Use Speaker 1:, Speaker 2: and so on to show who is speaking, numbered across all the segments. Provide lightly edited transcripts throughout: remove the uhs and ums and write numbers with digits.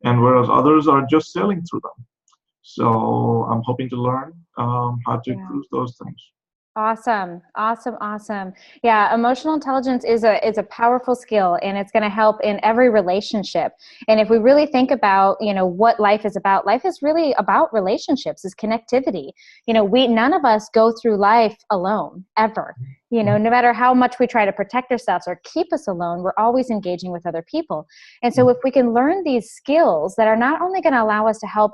Speaker 1: and whereas others are just sailing through them. So I'm hoping to learn how to
Speaker 2: Yeah.
Speaker 1: cruise those things.
Speaker 2: Awesome. Awesome. Awesome. Yeah. Emotional intelligence is a powerful skill, and it's going to help in every relationship. And if we really think about, what life is really about relationships, is connectivity. None of us go through life alone ever. No matter how much we try to protect ourselves or keep us alone, we're always engaging with other people. And so if we can learn these skills that are not only going to allow us to help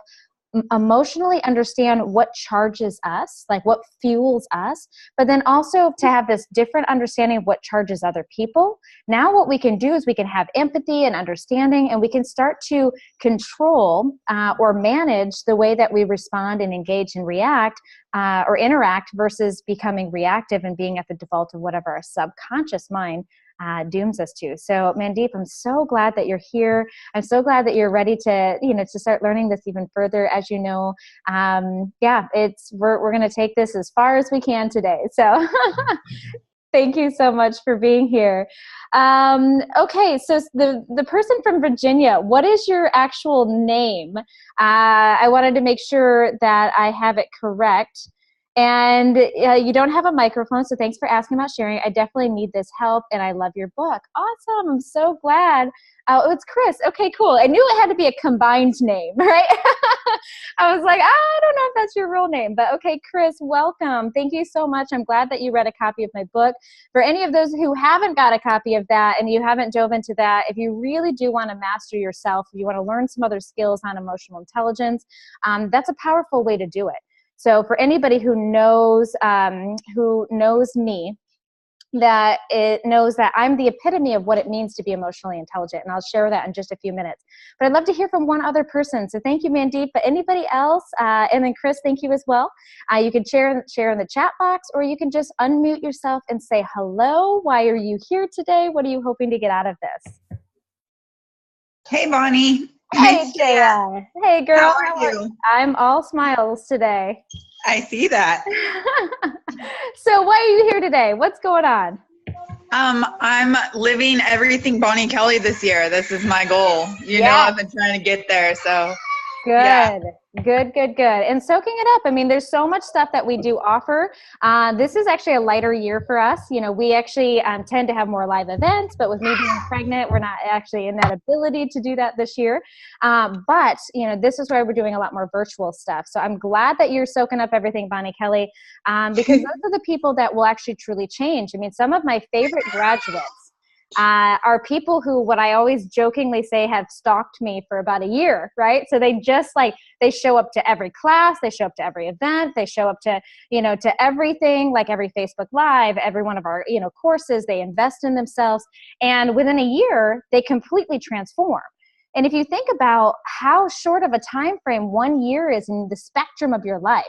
Speaker 2: emotionally understand what charges us, like what fuels us, but then also to have this different understanding of what charges other people. Now what we can do is we can have empathy and understanding, and we can start to control or manage the way that we respond and engage and react or interact, versus becoming reactive and being at the default of whatever our subconscious mind dooms us to. So Mandeep, I'm so glad that you're here. I'm so glad that you're ready to, to start learning this even further. As you know, we're going to take this as far as we can today. So thank you so much for being here. Okay, so the person from Virginia, what is your actual name? I wanted to make sure that I have it correct. And you don't have a microphone, so thanks for asking about sharing. I definitely need this help, and I love your book. Awesome. I'm so glad. Oh, it's Chris. Okay, cool. I knew it had to be a combined name, right? I was like, I don't know if that's your real name, but okay, Chris, welcome. Thank you so much. I'm glad that you read a copy of my book. For any of those who haven't got a copy of that and you haven't dove into that, if you really do want to master yourself, if you want to learn some other skills on emotional intelligence, that's a powerful way to do it. So for anybody who knows me, that it knows that I'm the epitome of what it means to be emotionally intelligent. And I'll share that in just a few minutes. But I'd love to hear from one other person. So thank you, Mandeep. But anybody else, and then Chris, thank you as well. You can share in the chat box, or you can just unmute yourself and say hello. Why are you here today? What are you hoping to get out of this?
Speaker 3: Hey, Bonnie.
Speaker 2: Hey, Jaya. Hey, girl.
Speaker 3: How are you?
Speaker 2: I'm all smiles today.
Speaker 3: I see that.
Speaker 2: So why are you here today? What's going on?
Speaker 3: I'm living everything Bonnie Kelly this year. This is my goal. You know, I've been trying to get there. So
Speaker 2: good. Yeah. Good. And soaking it up. I mean, there's so much stuff that we do offer. This is actually a lighter year for us. We actually tend to have more live events, but with me being pregnant, we're not actually in that ability to do that this year. But this is why we're doing a lot more virtual stuff. So I'm glad that you're soaking up everything, Bonnie Kelly, because those are the people that will actually truly change. I mean, some of my favorite graduates are people who, what I always jokingly say, have stalked me for about a year, right? So they just they show up to every class, they show up to every event, they show up to, to everything, like every Facebook Live, every one of our, courses. They invest in themselves, and within a year, they completely transform. And if you think about how short of a time frame 1 year is in the spectrum of your life,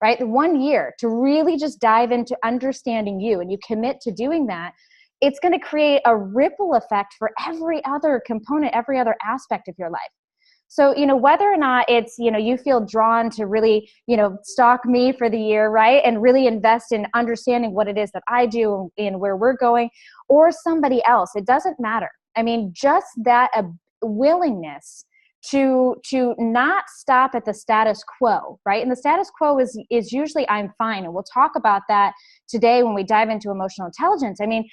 Speaker 2: right? The 1 year to really just dive into understanding you, and you commit to doing that, it's going to create a ripple effect for every other component, every other aspect of your life. So, whether or not it's, you feel drawn to really, stalk me for the year, right? And really invest in understanding what it is that I do and where we're going, or somebody else, it doesn't matter. I mean, just that willingness to not stop at the status quo, right? And the status quo is usually I'm fine. And we'll talk about that today when we dive into emotional intelligence. I mean,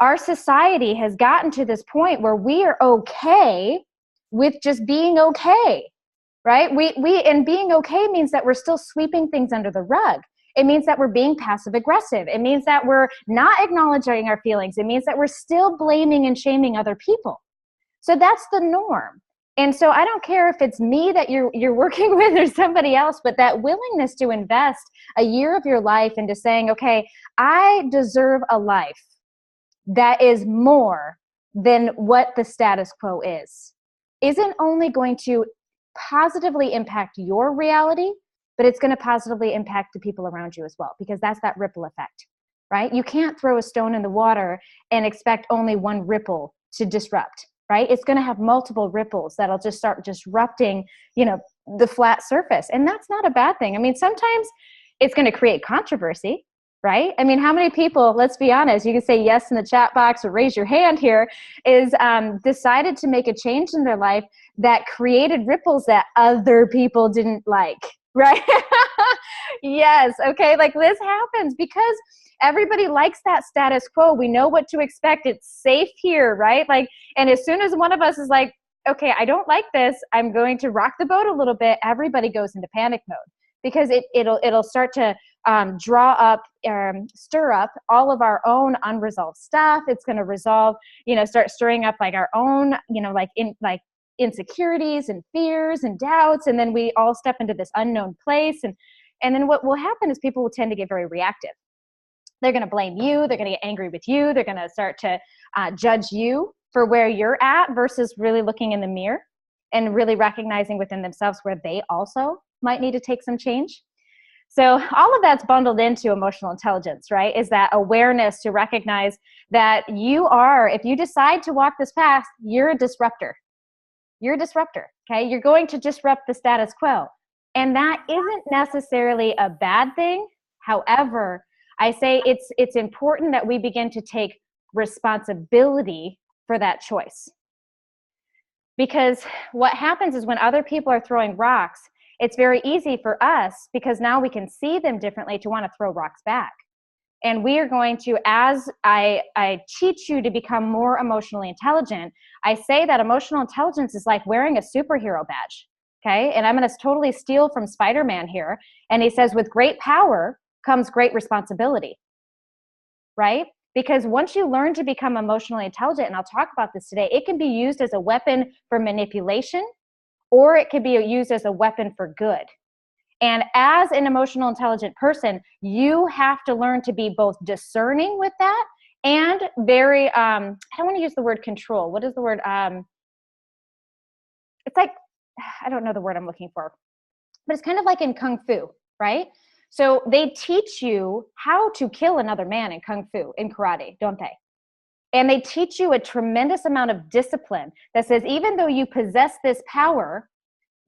Speaker 2: our society has gotten to this point where we are okay with just being okay, right? And being okay means that we're still sweeping things under the rug. It means that we're being passive aggressive. It means that we're not acknowledging our feelings. It means that we're still blaming and shaming other people. So that's the norm. And so I don't care if it's me that you're working with or somebody else, but that willingness to invest a year of your life into saying, okay, I deserve a life that is more than what the status quo isn't only going to positively impact your reality, but it's going to positively impact the people around you as well, because that's that ripple effect, right? You can't throw a stone in the water and expect only one ripple to disrupt, right? It's going to have multiple ripples that'll just start disrupting, the flat surface. And that's not a bad thing. I mean, sometimes it's going to create controversy, right? I mean, how many people, let's be honest, you can say yes in the chat box or raise your hand here, is decided to make a change in their life that created ripples that other people didn't like, right? Yes, okay, like this happens because everybody likes that status quo. We know what to expect. It's safe here, right? Like, and as soon as one of us is like, okay, I don't like this, I'm going to rock the boat a little bit, everybody goes into panic mode because it'll start to draw up, stir up all of our own unresolved stuff. It's going to resolve, start stirring up like our own, like insecurities and fears and doubts. And then we all step into this unknown place. And then what will happen is people will tend to get very reactive. They're going to blame you. They're going to get angry with you. They're going to start to judge you for where you're at versus really looking in the mirror and really recognizing within themselves where they also might need to take some change. So all of that's bundled into emotional intelligence, right? Is that awareness to recognize that you are, if you decide to walk this path, you're a disruptor. You're a disruptor, okay? You're going to disrupt the status quo. And that isn't necessarily a bad thing. However, I say it's important that we begin to take responsibility for that choice. Because what happens is when other people are throwing rocks, it's very easy for us, because now we can see them differently, to want to throw rocks back. And we are going to, as I teach you to become more emotionally intelligent, I say that emotional intelligence is like wearing a superhero badge, okay? And I'm going to totally steal from Spider-Man here. And he says, with great power comes great responsibility, right? Because once you learn to become emotionally intelligent, and I'll talk about this today, it can be used as a weapon for manipulation, or it can be used as a weapon for good. And as an emotional intelligent person, you have to learn to be both discerning with that and very, I don't want to use the word control. What is the word? It's like, I don't know the word I'm looking for, but it's kind of like in Kung Fu, right? So they teach you how to kill another man in Kung Fu, in karate, don't they? And they teach you a tremendous amount of discipline that says, even though you possess this power,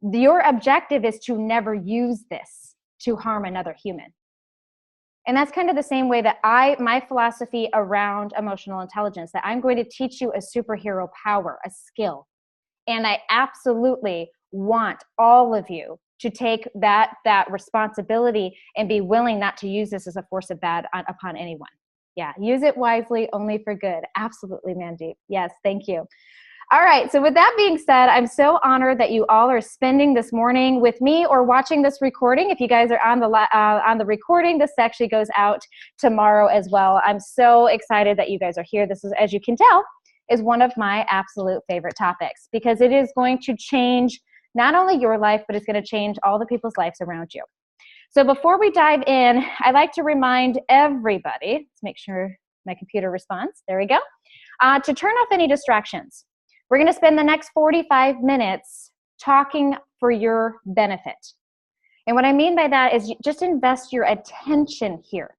Speaker 2: your objective is to never use this to harm another human. And that's kind of the same way that my philosophy around emotional intelligence, that I'm going to teach you a superhero power, a skill. And I absolutely want all of you to take that responsibility and be willing not to use this as a force of bad upon anyone. Yeah, use it wisely, only for good. Absolutely, Mandeep. Yes, thank you. All right, so with that being said, I'm so honored that you all are spending this morning with me or watching this recording. If you guys are on the recording, this actually goes out tomorrow as well. I'm so excited that you guys are here. This is, as you can tell, is one of my absolute favorite topics, because it is going to change not only your life, but it's going to change all the people's lives around you. So before we dive in, I like to remind everybody, let's make sure my computer responds, there we go, to turn off any distractions. We're going to spend the next 45 minutes talking for your benefit. And what I mean by that is just invest your attention here.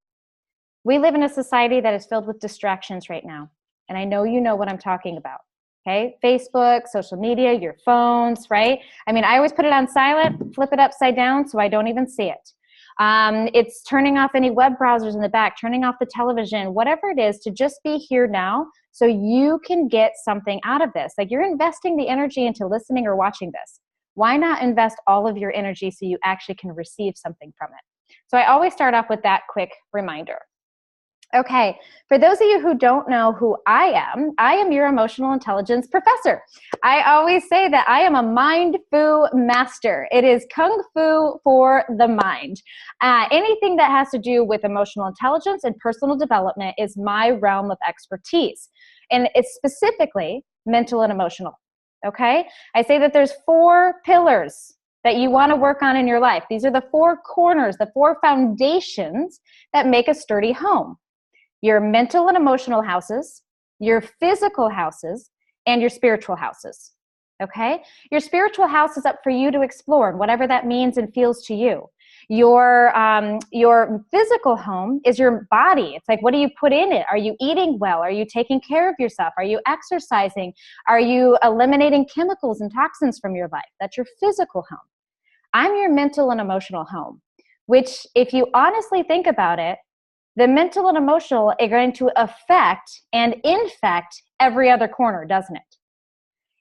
Speaker 2: We live in a society that is filled with distractions right now. And I know you know what I'm talking about. Okay, Facebook, social media, your phones, right? I mean, I always put it on silent, flip it upside down so I don't even see it. It's turning off any web browsers in the back, turning off the television, whatever it is, to just be here now so you can get something out of this. Like, you're investing the energy into listening or watching this. Why not invest all of your energy so you actually can receive something from it? So I always start off with that quick reminder. Okay, for those of you who don't know who I am your emotional intelligence professor. I always say that I am a MindFu Master. It is Kung Fu for the mind. Anything that has to do with emotional intelligence and personal development is my realm of expertise. And it's specifically mental and emotional, okay? I say that there's 4 pillars that you want to work on in your life. These are the 4 corners, the 4 foundations that make a sturdy home. Your mental and emotional houses, your physical houses, and your spiritual houses, okay? Your spiritual house is up for you to explore, whatever that means and feels to you. Your physical home is your body. It's like, what do you put in it? Are you eating well? Are you taking care of yourself? Are you exercising? Are you eliminating chemicals and toxins from your life? That's your physical home. I'm your mental and emotional home, which, if you honestly think about it, the mental and emotional are going to affect and infect every other corner, doesn't it?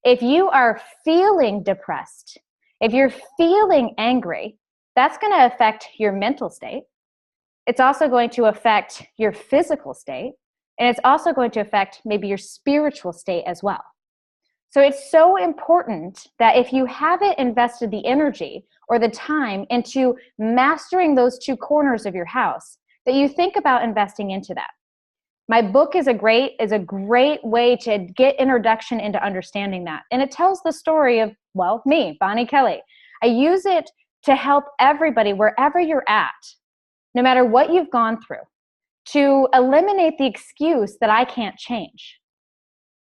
Speaker 2: If you are feeling depressed, if you're feeling angry, that's going to affect your mental state. It's also going to affect your physical state, and it's also going to affect maybe your spiritual state as well. So it's so important that if you haven't invested the energy or the time into mastering those two corners of your house, that you think about investing into that. My book is a great way to get introduction into understanding that. And it tells the story of, well, me, Bonnie Kelly. I use it to help everybody wherever you're at, no matter what you've gone through, to eliminate the excuse that I can't change.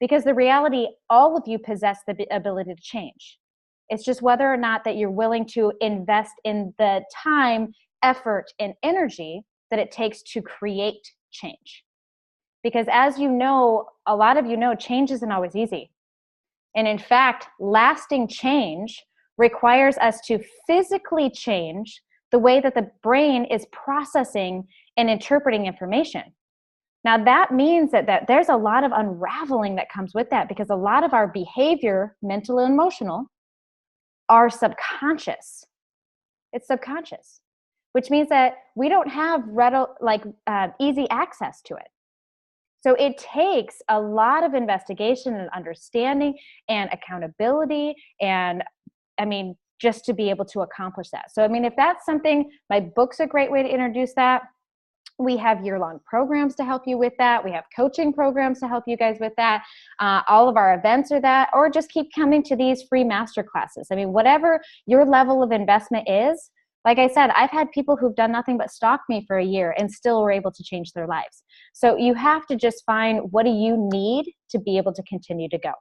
Speaker 2: Because the reality, all of you possess the ability to change. It's just whether or not that you're willing to invest in the time, effort, and energy that it takes to create change. Because as you know, a lot of you know, change isn't always easy. And in fact, lasting change requires us to physically change the way that the brain is processing and interpreting information. Now that means that there's a lot of unraveling that comes with that, because a lot of our behavior, mental and emotional, are subconscious. It's subconscious, which means that we don't have easy access to it. So it takes a lot of investigation and understanding and accountability, and just to be able to accomplish that. So if that's something, my book's a great way to introduce that. We have year-long programs to help you with that. We have coaching programs to help you guys with that. All of our events are that, or just keep coming to these free master classes. Whatever your level of investment is, like I said, I've had people who've done nothing but stalk me for a year and still were able to change their lives. So you have to just find, what do you need to be able to continue to go?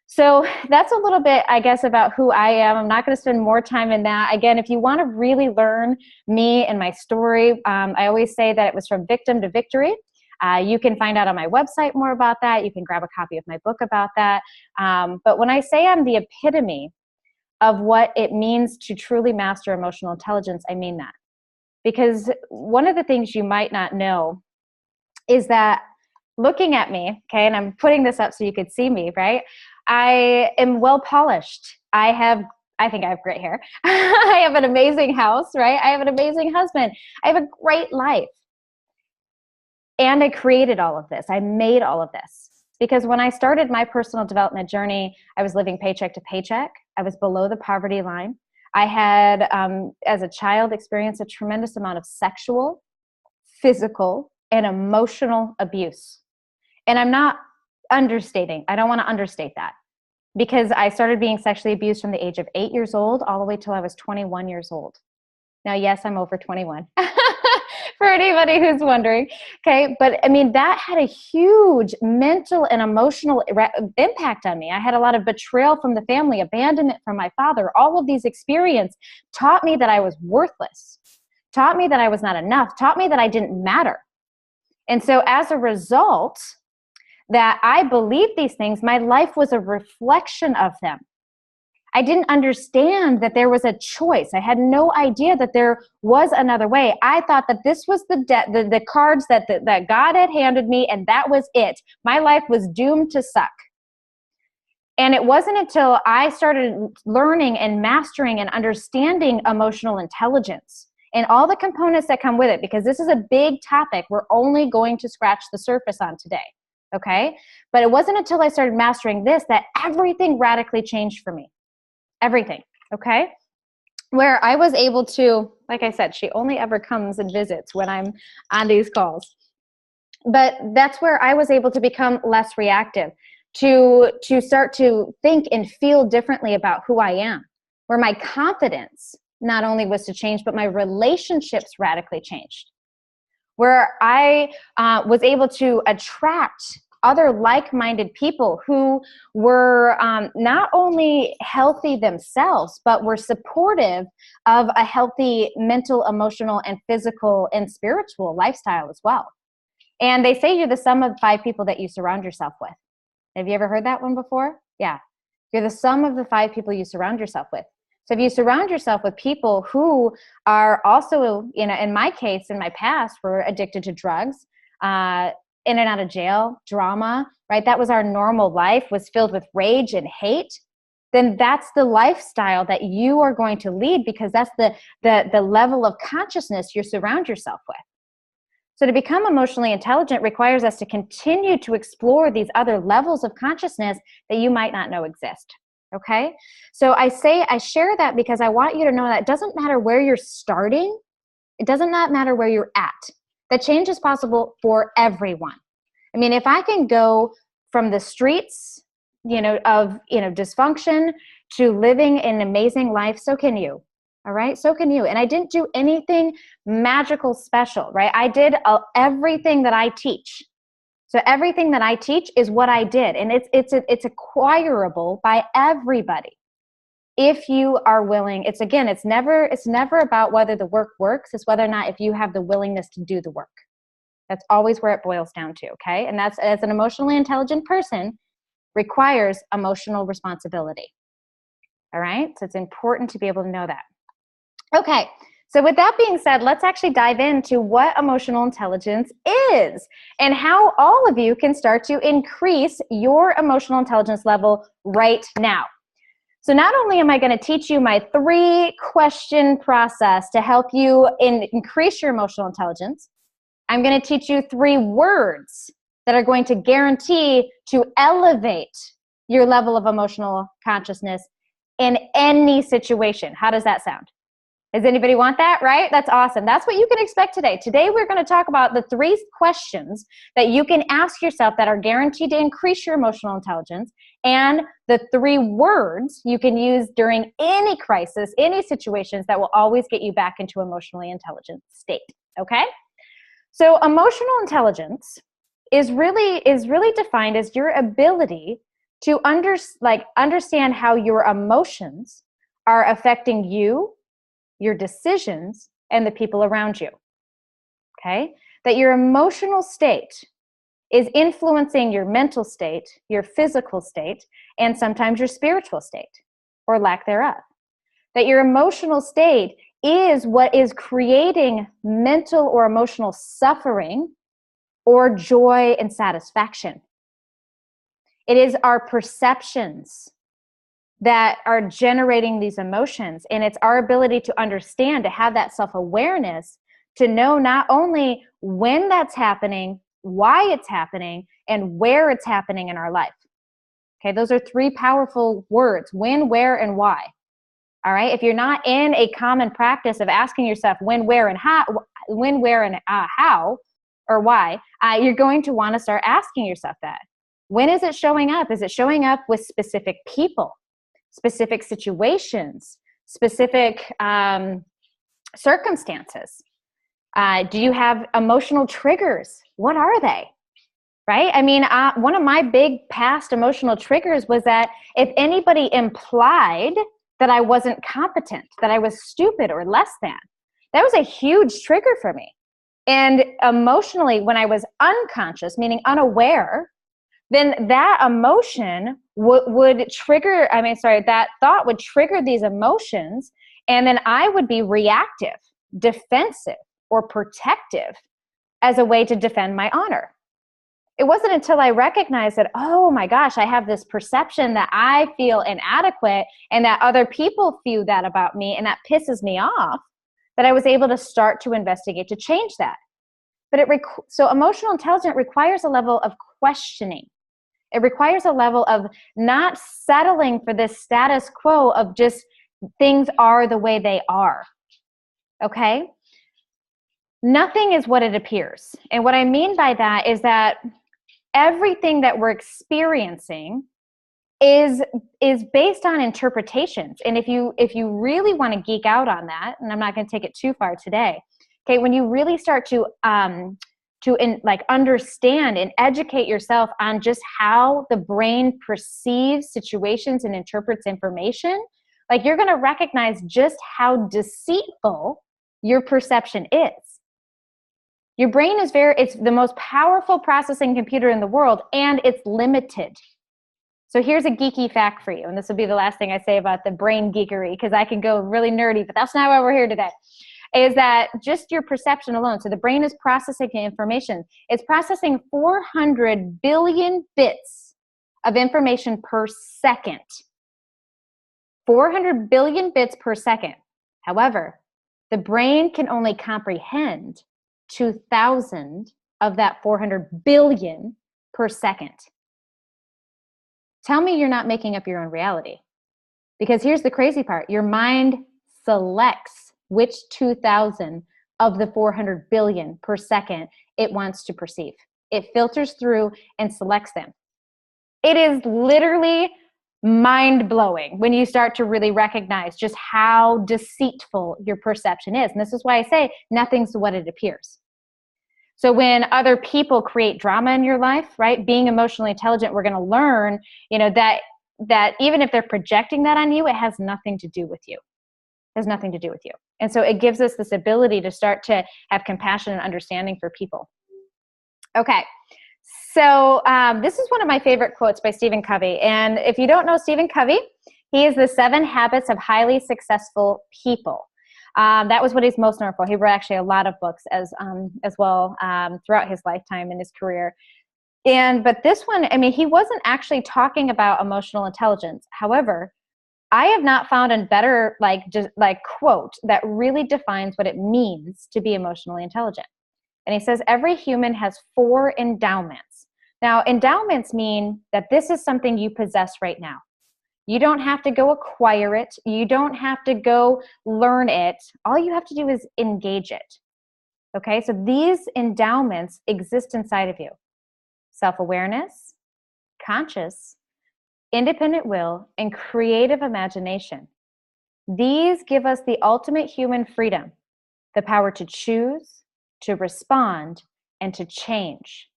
Speaker 2: So that's a little bit, I guess, about who I am. I'm not going to spend more time in that. Again, if you want to really learn me and my story, I always say that it was from victim to victory. You can find out on my website more about that. You can grab a copy of my book about that. But when I say I'm the epitome of what it means to truly master emotional intelligence, I mean that. Because one of the things you might not know is that, looking at me, okay, and I'm putting this up so you could see me, right? I am well polished. I think I have great hair. I have an amazing house, right? I have an amazing husband. I have a great life. And I created all of this. I made all of this. Because when I started my personal development journey, I was living paycheck to paycheck. I was below the poverty line. I had, as a child, experienced a tremendous amount of sexual, physical, and emotional abuse. And I'm not understating. I don't want to understate that, because I started being sexually abused from the age of 8 years old all the way till I was 21 years old. Now, yes, I'm over 21 for anybody who's wondering. Okay. But that had a huge mental and emotional impact on me. I had a lot of betrayal from the family, abandonment from my father. All of these experiences taught me that I was worthless, taught me that I was not enough, taught me that I didn't matter. And so as a result, that I believed these things, my life was a reflection of them. I didn't understand that there was a choice. I had no idea that there was another way. I thought that this was the cards that God had handed me, and that was it. My life was doomed to suck. And it wasn't until I started learning and mastering and understanding emotional intelligence and all the components that come with it, because this is a big topic we're only going to scratch the surface on today. Okay? But it wasn't until I started mastering this that everything radically changed for me. Everything. Okay? Where I was able to, like I said, she only ever comes and visits when I'm on these calls. But that's where I was able to become less reactive, to start to think and feel differently about who I am. Where my confidence not only was to change, but my relationships radically changed. Where I was able to attract other like-minded people who were not only healthy themselves, but were supportive of a healthy mental, emotional, and physical and spiritual lifestyle as well. And they say you're the sum of 5 people that you surround yourself with. Have you ever heard that one before? Yeah. You're the sum of the 5 people you surround yourself with. So if you surround yourself with people who are also, you know, in my case, in my past, were addicted to drugs, in and out of jail, drama, right? That was our normal life, was filled with rage and hate. Then that's the lifestyle that you are going to lead, because that's the level of consciousness you surround yourself with. So to become emotionally intelligent requires us to continue to explore these other levels of consciousness that you might not know exist. Okay? So I share that because I want you to know that it doesn't matter where you're starting. It doesn't not matter where you're at. That change is possible for everyone. I mean, if I can go from the streets, of dysfunction to living an amazing life, so can you. All right, so can you. And I didn't do anything magical special, right? I did everything that I teach. So everything that I teach is what I did, and it's acquirable by everybody if you are willing. It's never about whether the work works. It's whether or not if you have the willingness to do the work. That's always where it boils down to. Okay, and that's, as an emotionally intelligent person, requires emotional responsibility. All right, so it's important to be able to know that. Okay, so with that being said, let's actually dive into what emotional intelligence is and how all of you can start to increase your emotional intelligence level right now. So not only am I going to teach you my 3-question process to help you increase your emotional intelligence, I'm going to teach you 3 words that are going to guarantee to elevate your level of emotional consciousness in any situation. How does that sound? Does anybody want that, right? That's awesome. That's what you can expect today. Today, we're going to talk about the 3 questions that you can ask yourself that are guaranteed to increase your emotional intelligence, and the 3 words you can use during any crisis, any situations that will always get you back into emotionally intelligent state, okay? So emotional intelligence is really defined as your ability to understand how your emotions are affecting you, your decisions, and the people around you. Okay? That your emotional state is influencing your mental state, your physical state, and sometimes your spiritual state, or lack thereof. That your emotional state is what is creating mental or emotional suffering or joy and satisfaction. It is our perceptions that are generating these emotions, and it's our ability to understand, to have that self-awareness, to know not only when that's happening, why it's happening, and where it's happening in our life. Okay, those are 3 powerful words: when, where, and why. All right, if you're not in a common practice of asking yourself when, where, and how, or why, you're going to want to start asking yourself that. When is it showing up? Is it showing up with specific people, specific situations, specific circumstances? Do you have emotional triggers? What are they? Right? I mean, one of my big past emotional triggers was that if anybody implied that I wasn't competent, that I was stupid or less than, that was a huge trigger for me. And emotionally, when I was unconscious, meaning unaware, then that emotion would trigger, that thought would trigger these emotions, and then I would be reactive, defensive, or protective as a way to defend my honor. It wasn't until I recognized that, oh my gosh, I have this perception that I feel inadequate and that other people feel that about me, and that pisses me off, that I was able to start to investigate to change that. But so emotional intelligence requires a level of questioning. It requires a level of not settling for this status quo of just things are the way they are. Okay? Nothing is what it appears. And what I mean by that is that everything that we're experiencing is based on interpretations. And if you really want to geek out on that, and I'm not going to take it too far today, okay, when you really start to understand and educate yourself on just how the brain perceives situations and interprets information, like, you're going to recognize just how deceitful your perception is. Your brain is it's the most powerful processing computer in the world, and it's limited. So here's a geeky fact for you, and this will be the last thing I say about the brain geekery, because I can go really nerdy, but that's not why we're here today, is that just your perception alone. So the brain is processing information. It's processing 400 billion bits of information per second. 400 billion bits per second. However, the brain can only comprehend 2,000 of that 400 billion per second. Tell me you're not making up your own reality. Because here's the crazy part. Your mind selects which 2,000 of the 400 billion per second it wants to perceive. It filters through and selects them. It is literally mind-blowing when you start to really recognize just how deceitful your perception is. And this is why I say nothing's what it appears. So when other people create drama in your life, right, being emotionally intelligent, we're going to learn, that even if they're projecting that on you, it has nothing to do with you. It has nothing to do with you. And so it gives us this ability to start to have compassion and understanding for people. Okay. So this is one of my favorite quotes by Stephen Covey. And if you don't know Stephen Covey, he is the 7 Habits of Highly Successful People. That was what he's most known for. He wrote actually a lot of books as well throughout his lifetime and his career. But this one, I mean, he wasn't actually talking about emotional intelligence. However, I have not found a better quote that really defines what it means to be emotionally intelligent. And he says, every human has 4 endowments. Now, endowments mean that this is something you possess right now. You don't have to go acquire it. You don't have to go learn it. All you have to do is engage it. Okay, so these endowments exist inside of you. Self-awareness, conscious, independent will, and creative imagination. These give us the ultimate human freedom, the power to choose, to respond, and to change.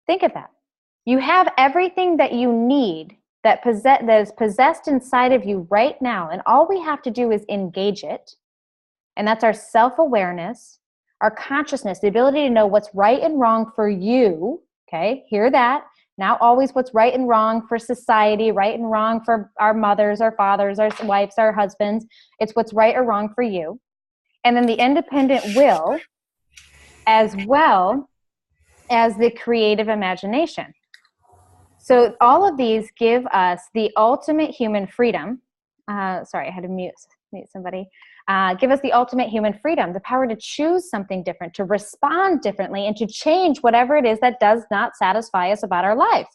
Speaker 2: Think of that. You have everything that you need that is possessed inside of you right now, and all we have to do is engage it. And that's our self-awareness, our consciousness, the ability to know what's right and wrong for you. Okay, hear that. Not always what's right and wrong for society, right and wrong for our mothers, our fathers, our wives, our husbands. It's what's right or wrong for you. And then the independent will, as well as the creative imagination. So all of these give us the ultimate human freedom. Sorry, I had to mute somebody. Give us the ultimate human freedom, the power to choose something different, to respond differently, and to change whatever it is that does not satisfy us about our life.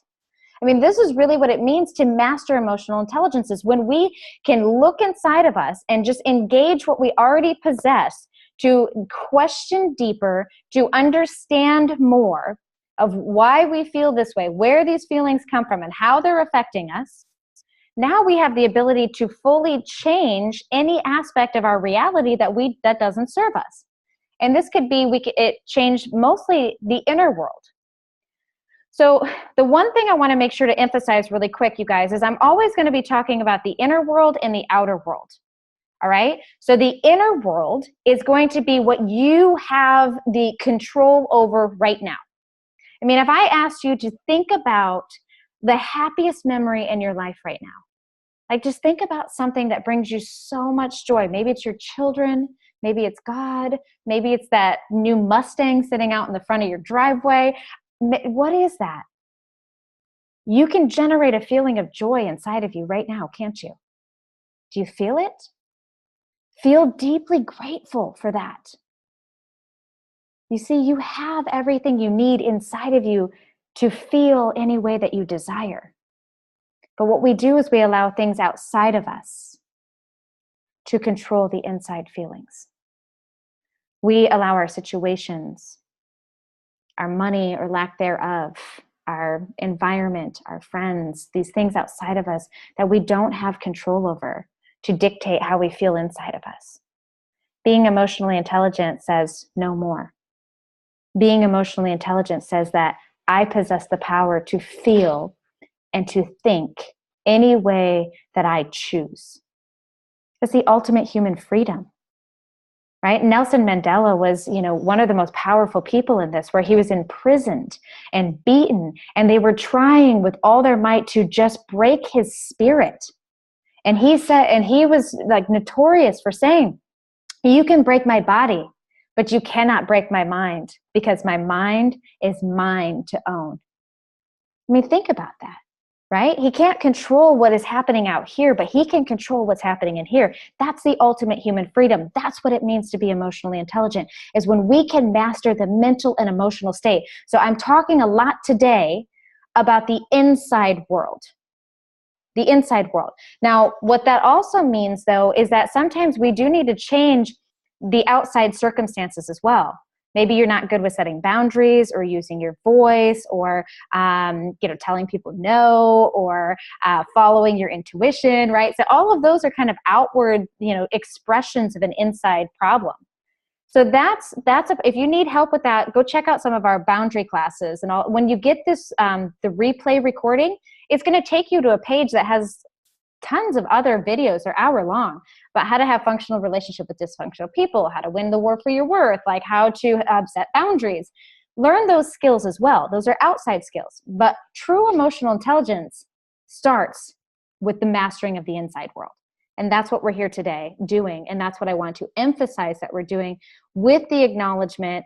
Speaker 2: I mean, this is really what it means to master emotional intelligence, is when we can look inside of us and just engage what we already possess, to question deeper, to understand more of why we feel this way, where these feelings come from, and how they're affecting us. Now we have the ability to fully change any aspect of our reality that doesn't serve us. And this could be, it changed mostly the inner world. So the one thing I want to make sure to emphasize really quick, you guys, is I'm always going to be talking about the inner world and the outer world. All right. So the inner world is going to be what you have the control over right now. I mean, if I asked you to think about the happiest memory in your life right now, like just think about something that brings you so much joy. Maybe it's your children, maybe it's God, maybe it's that new Mustang sitting out in the front of your driveway. What is that? You can generate a feeling of joy inside of you right now, can't you? Do you feel it? Feel deeply grateful for that. You see, you have everything you need inside of you to feel any way that you desire. But what we do is we allow things outside of us to control the inside feelings. We allow our situations, our money or lack thereof, our environment, our friends, these things outside of us that we don't have control over, to dictate how we feel inside of us. Being emotionally intelligent says no more. Being emotionally intelligent says that I possess the power to feel and to think any way that I choose. It's the ultimate human freedom. right? Nelson Mandela was, one of the most powerful people in this, where he was imprisoned and beaten, and they were trying with all their might to just break his spirit. And he said, and he was like notorious for saying, you can break my body, but you cannot break my mind, because my mind is mine to own. I mean, think about that, right? He can't control what is happening out here, but he can control what's happening in here. That's the ultimate human freedom. That's what it means to be emotionally intelligent, is when we can master the mental and emotional state. So I'm talking a lot today about the inside world. The inside world. Now, what that also means, though, is that sometimes we do need to change the outside circumstances as well. Maybe you're not good with setting boundaries or using your voice, or telling people no, or following your intuition, right? So all of those are kind of outward, expressions of an inside problem. So if you need help with that, go check out some of our boundary classes. And when you get this, the replay recording, it's going to take you to a page that has tons of other videos, are hour long, about how to have functional relationship with dysfunctional people, how to win the war for your worth, like how to set boundaries. Learn those skills as well. Those are outside skills. But true emotional intelligence starts with the mastering of the inside world. And that's what we're here today doing. And that's what I want to emphasize that we're doing, with the acknowledgement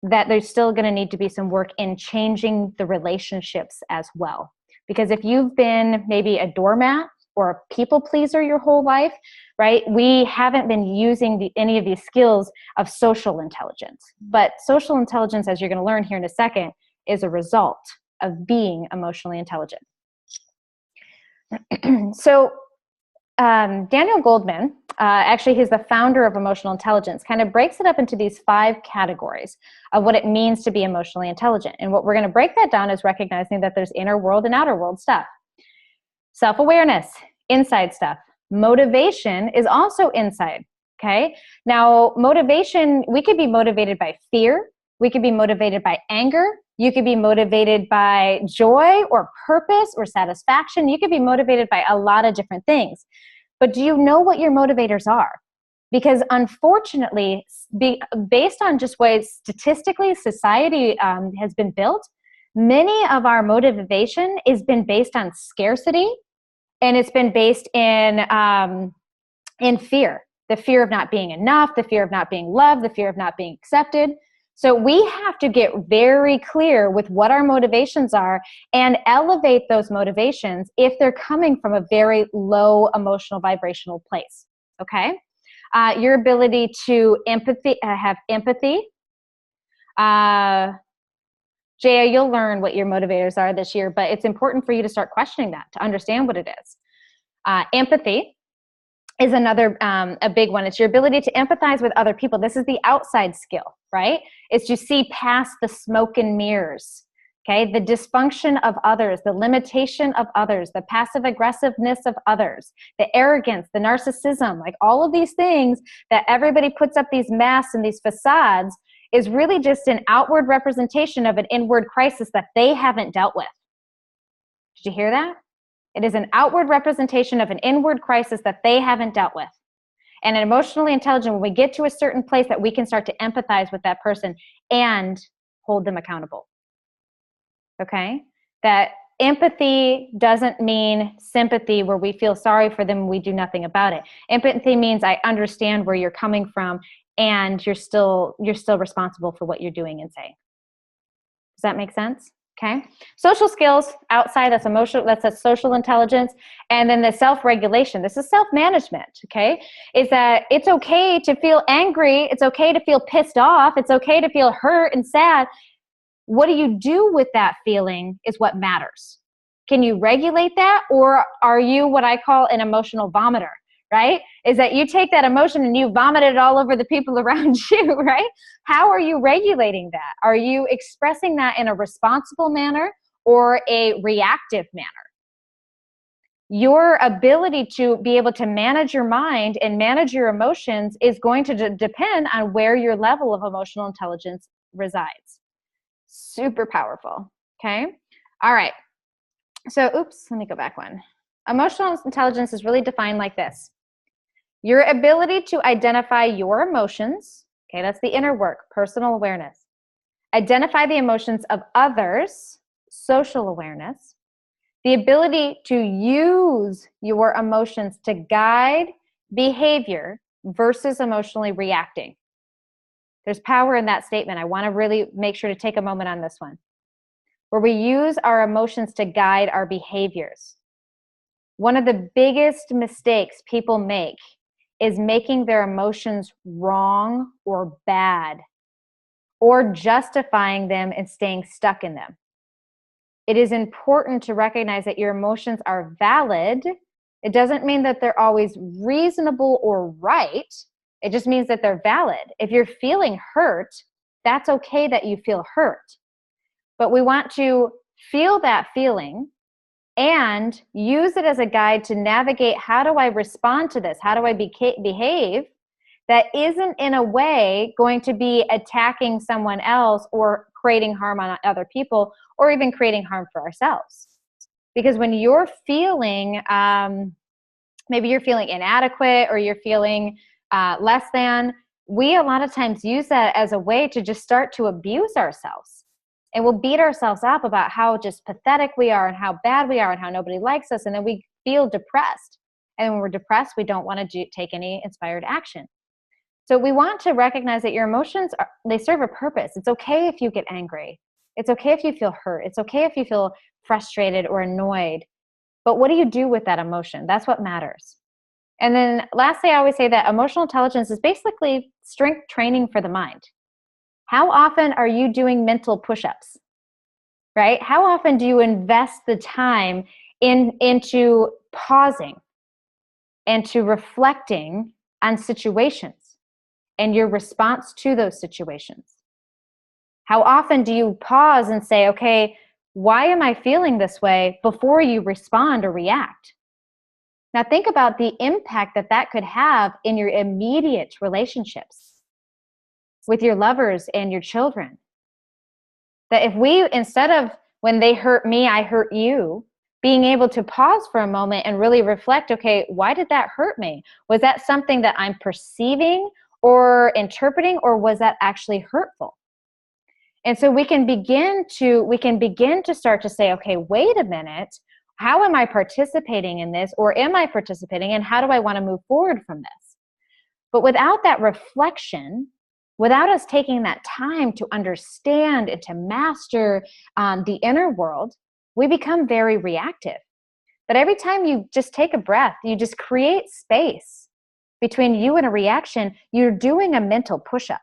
Speaker 2: that there's still going to need to be some work in changing the relationships as well. Because if you've been maybe a doormat or a people pleaser your whole life, right? We haven't been using any of these skills of social intelligence. But social intelligence, as you're going to learn here in a second, is a result of being emotionally intelligent. So Daniel Goldman, actually he's the founder of emotional intelligence, kind of breaks it up into these 5 categories of what it means to be emotionally intelligent. And what we're going to break that down is recognizing that there's inner world and outer world stuff. Self-awareness, inside stuff. Motivation is also inside, okay? Now, motivation, we could be motivated by fear. We could be motivated by anger. You could be motivated by joy or purpose or satisfaction. You could be motivated by a lot of different things. But do you know what your motivators are? Because unfortunately, based on just way statistically society has been built, many of our motivation has been based on scarcity, and it's been based in fear. The fear of not being enough, the fear of not being loved, the fear of not being accepted. So we have to get very clear with what our motivations are and elevate those motivations if they're coming from a very low emotional vibrational place, okay? Your ability to have empathy. Jaya, you'll learn what your motivators are this year, but it's important for you to start questioning that to understand what it is. Empathy is another a big one. It's your ability to empathize with other people. This is the outside skill, right? It's to see past the smoke and mirrors, okay? The dysfunction of others, the limitation of others, the passive aggressiveness of others, the arrogance, the narcissism, like all of these things that everybody puts up these masks and these facades is really just an outward representation of an inward crisis that they haven't dealt with. Did you hear that? It is an outward representation of an inward crisis that they haven't dealt with. And emotionally intelligent, when we get to a certain place, that we can start to empathize with that person and hold them accountable. Okay? That empathy doesn't mean sympathy where we feel sorry for them and we do nothing about it. Empathy means I understand where you're coming from and you're still responsible for what you're doing and saying. Does that make sense? Okay. Social skills outside, that's emotional, that's a social intelligence. And then the self-regulation, this is self-management. Okay. Is that it's okay to feel angry. It's okay to feel pissed off. It's okay to feel hurt and sad. What do you do with that feeling is what matters. Can you regulate that? Or are you what I call an emotional vomiter, right? Is that you take that emotion and you vomit it all over the people around you, right? How are you regulating that? Are you expressing that in a responsible manner or a reactive manner? Your ability to be able to manage your mind and manage your emotions is going to depend on where your level of emotional intelligence resides. Super powerful, okay? All right. So, oops, let me go back one. Emotional intelligence is really defined like this. Your ability to identify your emotions, okay, that's the inner work, personal awareness. Identify the emotions of others, social awareness. The ability to use your emotions to guide behavior versus emotionally reacting. There's power in that statement. I want to really make sure to take a moment on this one, where we use our emotions to guide our behaviors. One of the biggest mistakes people make is making their emotions wrong or bad, or justifying them and staying stuck in them. It is important to recognize that your emotions are valid. It doesn't mean that they're always reasonable or right. It just means that they're valid. If you're feeling hurt, that's okay that you feel hurt. But we want to feel that feeling and use it as a guide to navigate, how do I respond to this? How do I behave that isn't in a way going to be attacking someone else or creating harm on other people, or even creating harm for ourselves? Because when you're feeling, maybe you're feeling inadequate, or you're feeling less than, we a lot of times use that as a way to just start to abuse ourselves. And we'll beat ourselves up about how just pathetic we are and how bad we are and how nobody likes us. And then we feel depressed. And when we're depressed, we don't want to take any inspired action. So we want to recognize that your emotions, they serve a purpose. It's okay if you get angry. It's okay if you feel hurt. It's okay if you feel frustrated or annoyed. But what do you do with that emotion? That's what matters. And then lastly, I always say that emotional intelligence is basically strength training for the mind. How often are you doing mental push-ups, right? How often do you invest the time into pausing and to reflecting on situations and your response to those situations? How often do you pause and say, okay, why am I feeling this way, before you respond or react? Now think about the impact that that could have in your immediate relationships with your lovers and your children. That if we, instead of when they hurt me, I hurt you, being able to pause for a moment and really reflect, okay, why did that hurt me? Was that something that I'm perceiving or interpreting, or was that actually hurtful? And so we can begin to start to say, okay, wait a minute, how am I participating in this, or am I participating, and how do I want to move forward from this? But without that reflection, without us taking that time to understand and to master the inner world, we become very reactive. But every time you just take a breath, you just create space between you and a reaction, you're doing a mental push-up.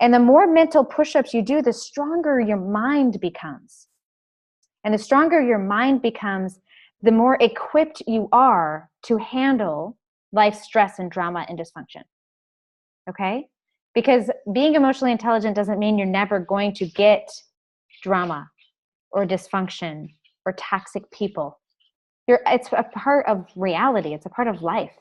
Speaker 2: And the more mental push-ups you do, the stronger your mind becomes. And the stronger your mind becomes, the more equipped you are to handle life's stress and drama and dysfunction. Okay? Because being emotionally intelligent doesn't mean you're never going to get drama or dysfunction or toxic people. It's a part of reality. It's a part of life.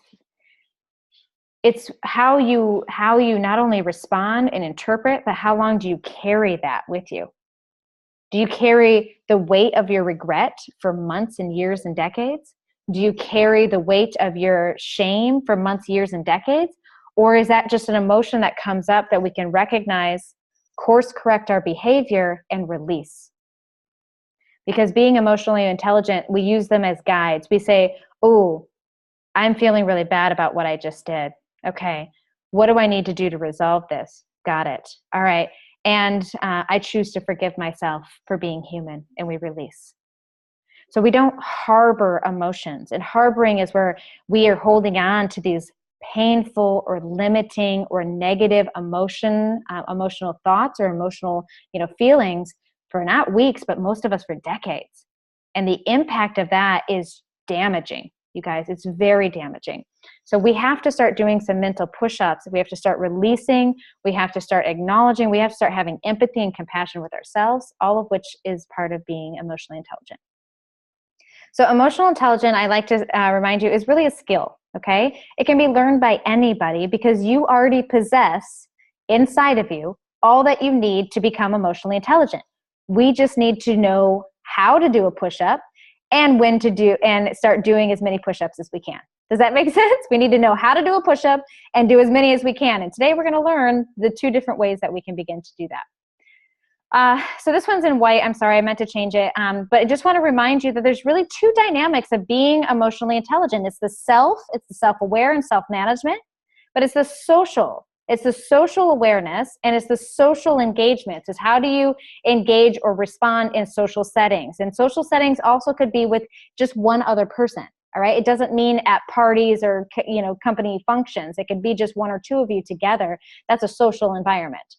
Speaker 2: It's how you not only respond and interpret, but how long do you carry that with you? Do you carry the weight of your regret for months and years and decades? Do you carry the weight of your shame for months, years, and decades? Or is that just an emotion that comes up that we can recognize, course correct our behavior, and release? Because being emotionally intelligent, we use them as guides. We say, oh, I'm feeling really bad about what I just did. Okay, what do I need to do to resolve this? Got it. All right. And I choose to forgive myself for being human, and we release. So we don't harbor emotions. And harboring is where we are holding on to these painful or limiting or negative emotional thoughts or emotional, feelings for not weeks, but most of us for decades. And the impact of that is damaging, you guys. It's very damaging. So we have to start doing some mental push-ups. We have to start releasing. We have to start acknowledging. We have to start having empathy and compassion with ourselves, all of which is part of being emotionally intelligent. So emotional intelligence, I like to remind you, is really a skill, okay? It can be learned by anybody because you already possess inside of you all that you need to become emotionally intelligent. We just need to know how to do a push-up and when to do, and start doing as many push-ups as we can. Does that make sense? We need to know how to do a push-up and do as many as we can. And today we're going to learn the 2 different ways that we can begin to do that. So this one's in white. I'm sorry, I meant to change it. But I just want to remind you that there's really 2 dynamics of being emotionally intelligent. It's the self-aware and self-management, but it's the social. It's the social awareness, and it's the social engagement. It's how do you engage or respond in social settings. And social settings also could be with just one other person. All right. It doesn't mean at parties or, company functions. It could be just 1 or 2 of you together. That's a social environment.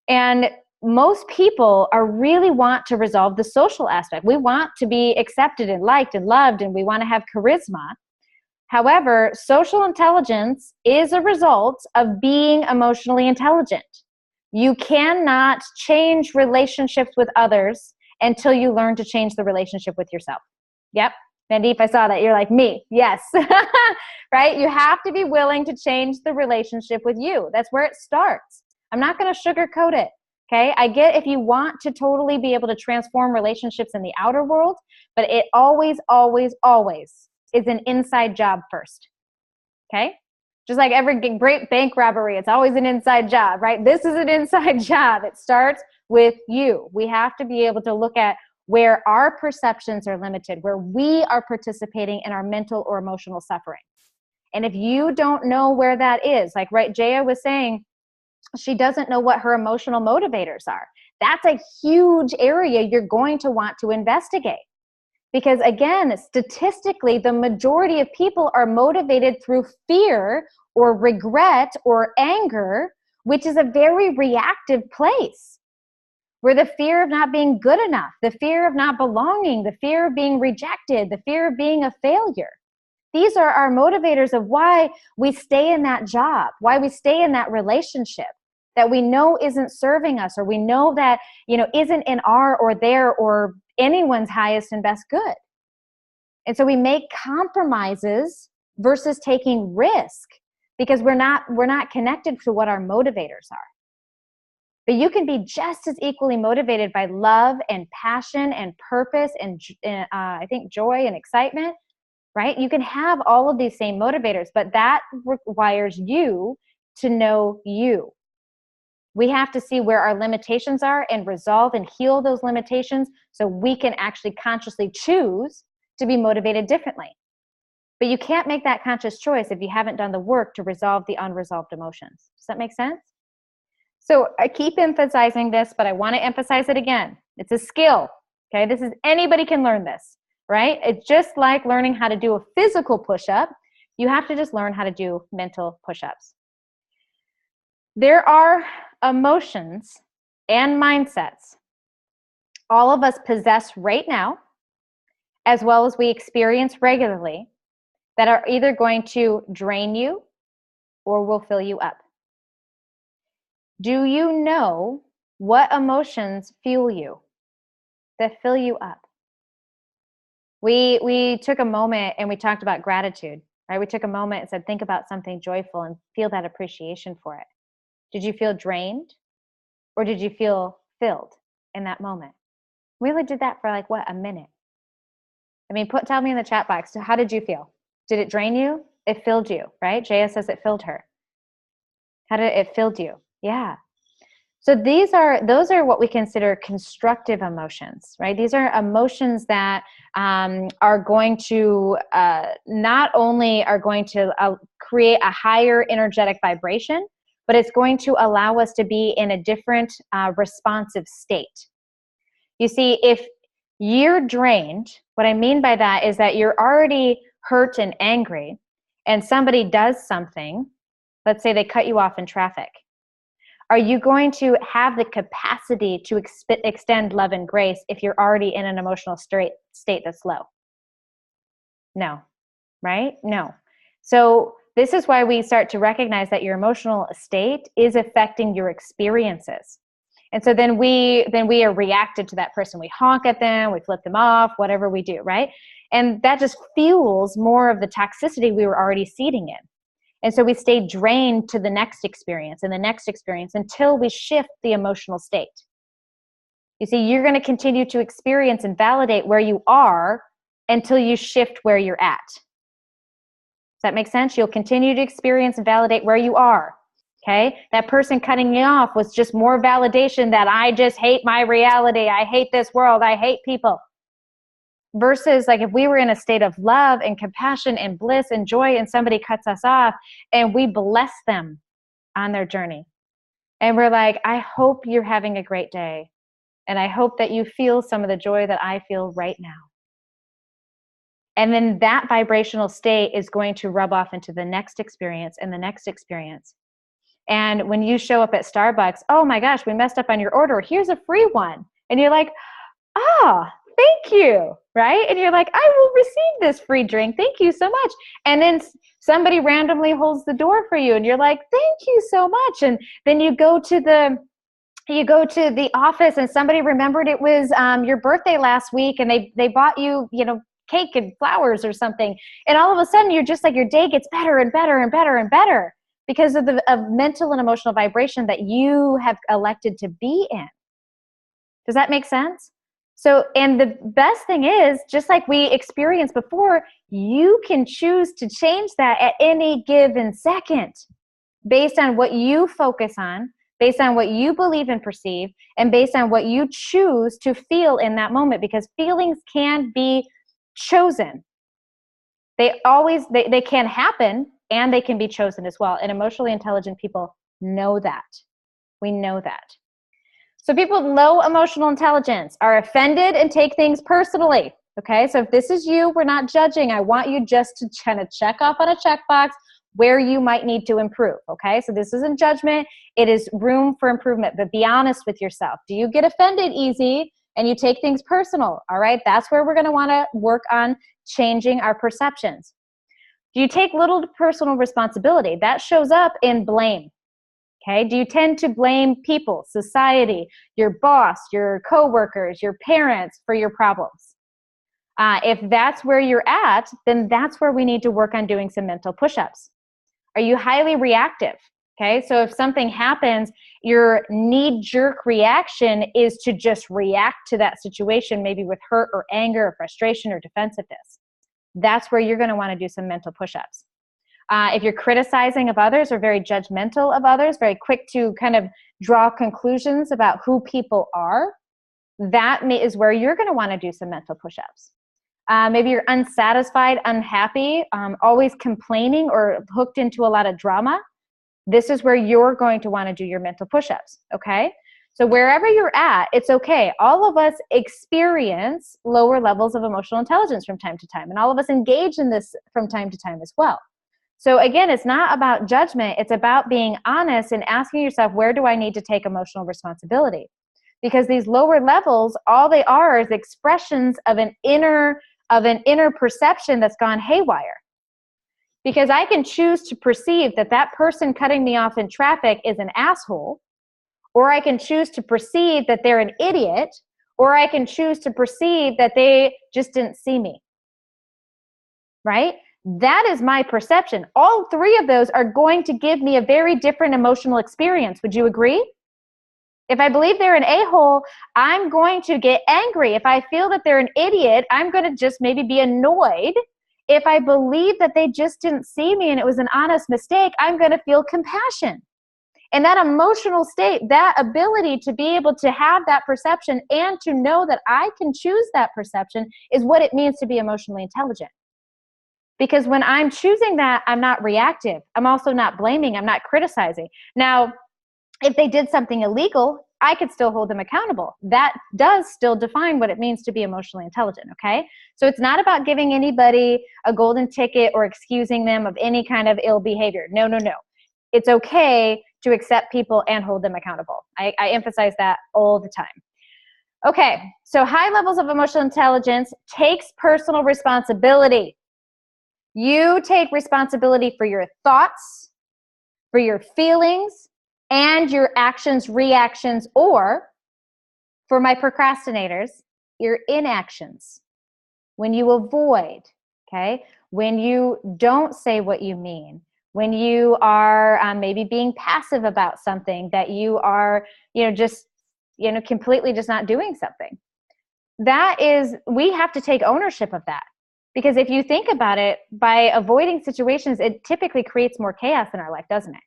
Speaker 2: And most people really want to resolve the social aspect. We want to be accepted and liked and loved, and we want to have charisma. However, social intelligence is a result of being emotionally intelligent. You cannot change relationships with others until you learn to change the relationship with yourself. Yep. Mandeep, I saw that. You're like, me. Yes. Right? You have to be willing to change the relationship with you. That's where it starts. I'm not going to sugarcoat it. Okay? I get if you want to totally be able to transform relationships in the outer world, but it always, always, always is an inside job first. Okay? Just like every great bank robbery, it's always an inside job, right? This is an inside job. It starts with you. We have to be able to look at where our perceptions are limited, where we are participating in our mental or emotional suffering. And if you don't know where that is, like Jaya was saying, she doesn't know what her emotional motivators are. That's a huge area you're going to want to investigate. Because again, statistically, the majority of people are motivated through fear or regret or anger, which is a very reactive place. Where the fear of not being good enough, the fear of not belonging, the fear of being rejected, the fear of being a failure. These are our motivators of why we stay in that job, why we stay in that relationship that we know isn't serving us, or we know that, isn't in our or their or anyone's highest and best good. And so we make compromises versus taking risk because we're not connected to what our motivators are. But you can be just as equally motivated by love and passion and purpose and I think joy and excitement, right? You can have all of these same motivators, but that requires you to know you. We have to see where our limitations are and resolve and heal those limitations so we can actually consciously choose to be motivated differently. But you can't make that conscious choice if you haven't done the work to resolve the unresolved emotions. Does that make sense? So I keep emphasizing this, but I want to emphasize it again. It's a skill, okay? Anybody can learn this, right? It's just like learning how to do a physical push-up. You have to just learn how to do mental push-ups. There are emotions and mindsets all of us possess right now, as well as we experience regularly, that are either going to drain you or will fill you up. Do you know what emotions fuel you, that fill you up? We took a moment and we talked about gratitude, right? We took a moment and said, think about something joyful and feel that appreciation for it. Did you feel drained or did you feel filled in that moment? We only did that for a minute. Tell me in the chat box, how did you feel? Did it drain you? It filled you, right? Jaya says it filled her. How did it filled you? Yeah. So those are what we consider constructive emotions, right? These are emotions that are going to not only are going to create a higher energetic vibration, but it's going to allow us to be in a different responsive state. You see, if you're drained, what I mean by that is that you're already hurt and angry, and somebody does something, let's say they cut you off in traffic. Are you going to have the capacity to extend love and grace if you're already in an emotional state that's low? No, right? No. So this is why we start to recognize that your emotional state is affecting your experiences. And so then we are reacted to that person. We honk at them, we flip them off, whatever we do, right? And that just fuels more of the toxicity we were already seeding in. And so we stay drained to the next experience and the next experience until we shift the emotional state. You see, you're going to continue to experience and validate where you are until you shift where you're at. that make sense? You'll continue to experience and validate where you are. Okay? That person cutting me off was just more validation that I just hate my reality. I hate this world. I hate people. Versus like if we were in a state of love and compassion and bliss and joy and somebody cuts us off and we bless them on their journey. And we're like, I hope you're having a great day. And I hope that you feel some of the joy that I feel right now. And then that vibrational state is going to rub off into the next experience and the next experience. And when you show up at Starbucks, oh my gosh, we messed up on your order. Here's a free one. And you're like, oh, thank you, right? And you're like, I will receive this free drink. Thank you so much. And then somebody randomly holds the door for you and you're like, thank you so much. And then you go to the office and somebody remembered it was your birthday last week and they bought you, cake and flowers or something. And all of a sudden you're just like, your day gets better and better and better and better because of the mental and emotional vibration that you have elected to be in. Does that make sense? So, and the best thing is, just like we experienced before, you can choose to change that at any given second based on what you focus on, based on what you believe and perceive, and based on what you choose to feel in that moment, because feelings can be chosen. They can happen and they can be chosen as well. And emotionally intelligent people know that. We know that. So people with low emotional intelligence are offended and take things personally. Okay, so if this is you, we're not judging. I want you just to kind of check off on a checkbox where you might need to improve. Okay, so this isn't judgment. It is room for improvement, but be honest with yourself. Do you get offended easy and you take things personal? All right, that's where we're going to want to work on changing our perceptions. Do you take little personal responsibility? That shows up in blame. Okay, do you tend to blame people, society, your boss, your coworkers, your parents for your problems? If that's where you're at, then that's where we need to work on doing some mental push-ups. Are you highly reactive? Okay, so if something happens, your knee-jerk reaction is to just react to that situation, maybe with hurt or anger or frustration or defensiveness. That's where you're going to want to do some mental push-ups. If you're criticizing of others or very judgmental of others, very quick to kind of draw conclusions about who people are, that is where you're going to want to do some mental push-ups. Maybe you're unsatisfied, unhappy, always complaining or hooked into a lot of drama. This is where you're going to want to do your mental push-ups, okay? So wherever you're at, it's okay. All of us experience lower levels of emotional intelligence from time to time, and all of us engage in this from time to time as well. So again, it's not about judgment. It's about being honest and asking yourself, where do I need to take emotional responsibility? Because these lower levels, all they are is expressions of an inner perception that's gone haywire. Because I can choose to perceive that that person cutting me off in traffic is an asshole, or I can choose to perceive that they're an idiot, or I can choose to perceive that they just didn't see me. Right? That is my perception. All three of those are going to give me a very different emotional experience. Would you agree? If I believe they're an a-hole, I'm going to get angry. If I feel that they're an idiot, I'm going to just maybe be annoyed. If I believe that they just didn't see me and it was an honest mistake, I'm going to feel compassion. And that emotional state, that ability to be able to have that perception and to know that I can choose that perception is what it means to be emotionally intelligent. Because when I'm choosing that, I'm not reactive. I'm also not blaming. I'm not criticizing. Now, if they did something illegal, I could still hold them accountable. That does still define what it means to be emotionally intelligent, okay? So it's not about giving anybody a golden ticket or excusing them of any kind of ill behavior. No, no, no. It's okay to accept people and hold them accountable. I emphasize that all the time. Okay, so high levels of emotional intelligence takes personal responsibility. You take responsibility for your thoughts, for your feelings, and your actions, reactions, or for my procrastinators, your inactions. When you avoid, okay? When you don't say what you mean, when you are maybe being passive about something, that you are, completely just not doing something. That is, we have to take ownership of that. Because if you think about it, by avoiding situations, it typically creates more chaos in our life, doesn't it?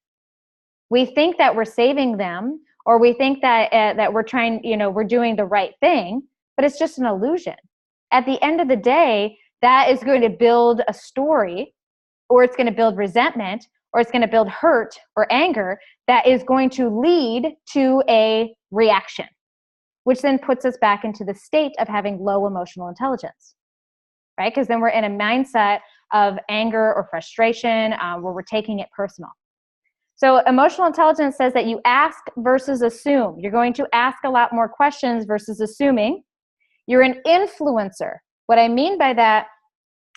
Speaker 2: We think that we're saving them, or we think that that we're trying, we're doing the right thing, but it's just an illusion. At the end of the day, that is going to build a story, or it's going to build resentment, or it's going to build hurt or anger that is going to lead to a reaction, which then puts us back into the state of having low emotional intelligence, right? Because then we're in a mindset of anger or frustration where we're taking it personal. So emotional intelligence says that you ask versus assume. You're going to ask a lot more questions versus assuming. You're an influencer. What I mean by that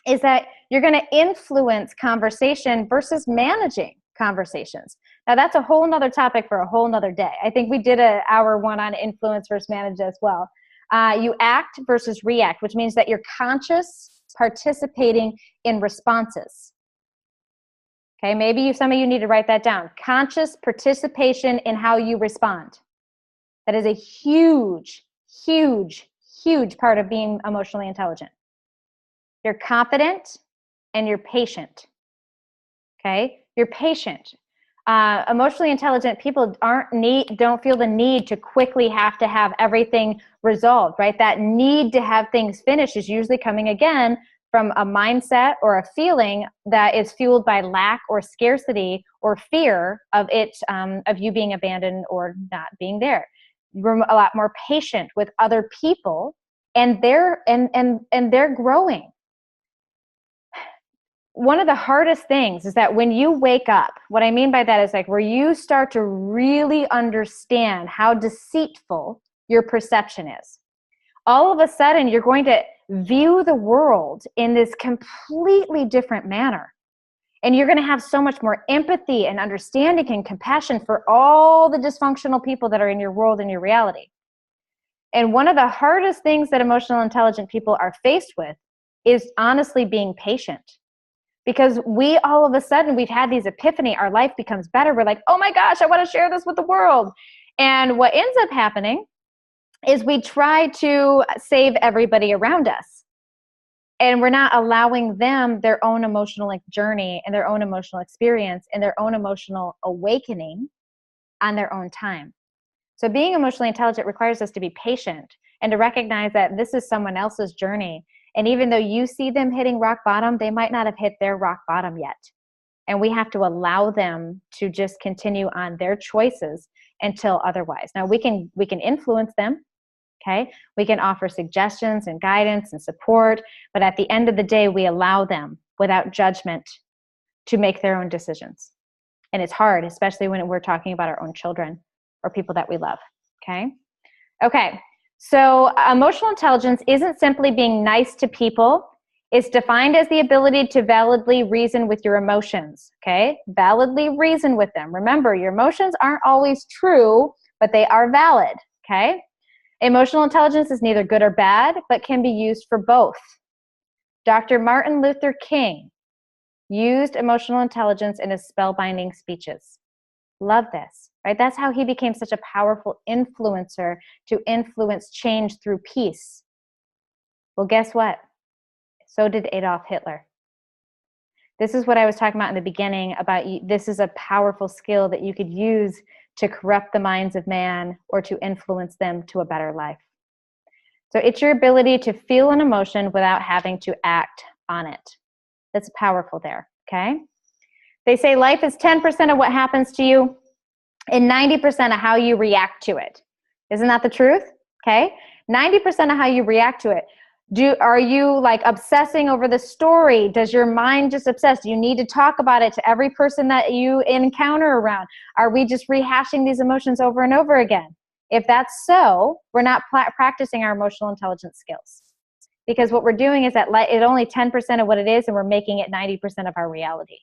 Speaker 2: is that you're going to influence conversation versus managing conversations. Now, that's a whole nother topic for a whole nother day. I think we did an hour one on influence versus manage as well. You act versus react, which means that you're conscious participating in responses. Okay, maybe some of you need to write that down. Conscious participation in how you respond. That is a huge, huge, huge part of being emotionally intelligent. You're confident and you're patient. Okay, you're patient. Emotionally intelligent people don't feel the need to quickly have to have everything resolved, right? That need to have things finished is usually coming again from a mindset or a feeling that is fueled by lack or scarcity or fear of you being abandoned or not being there. You're a lot more patient with other people, and they're growing. One of the hardest things is that when you wake up, what I mean by that is like where you start to really understand how deceitful your perception is. All of a sudden, you're going to view the world in this completely different manner. And you're going to have so much more empathy and understanding and compassion for all the dysfunctional people that are in your world and your reality. And one of the hardest things that emotional intelligent people are faced with is honestly being patient. Because we all of a sudden, we've had these epiphany, our life becomes better. We're like, oh my gosh, I want to share this with the world. And what ends up happening is we try to save everybody around us. And we're not allowing them their own emotional journey and their own emotional experience and their own emotional awakening on their own time. So being emotionally intelligent requires us to be patient and to recognize that this is someone else's journey. And even though you see them hitting rock bottom, they might not have hit their rock bottom yet. And we have to allow them to just continue on their choices until otherwise. Now we can influence them. Okay, we can offer suggestions and guidance and support, but at the end of the day, we allow them without judgment to make their own decisions. And it's hard, especially when we're talking about our own children or people that we love. Okay, so emotional intelligence isn't simply being nice to people. It's defined as the ability to validly reason with your emotions. Okay, validly reason with them. Remember, your emotions aren't always true, but they are valid. Okay. Emotional intelligence is neither good or bad, but can be used for both. Dr. Martin Luther King used emotional intelligence in his spellbinding speeches. Love this, right? That's how he became such a powerful influencer to influence change through peace. Well, guess what? So did Adolf Hitler. This is what I was talking about in the beginning about this is a powerful skill that you could use to corrupt the minds of man or to influence them to a better life. So it's your ability to feel an emotion without having to act on it. That's powerful there, okay? They say life is 10% of what happens to you and 90% of how you react to it. Isn't that the truth? Okay? 90% of how you react to it. Are you like obsessing over the story? Does your mind just obsess? Do you need to talk about it to every person that you encounter around? Are we just rehashing these emotions over and over again? If that's so, we're not practicing our emotional intelligence skills. Because what we're doing is that it's only 10% of what it is, and we're making it 90% of our reality.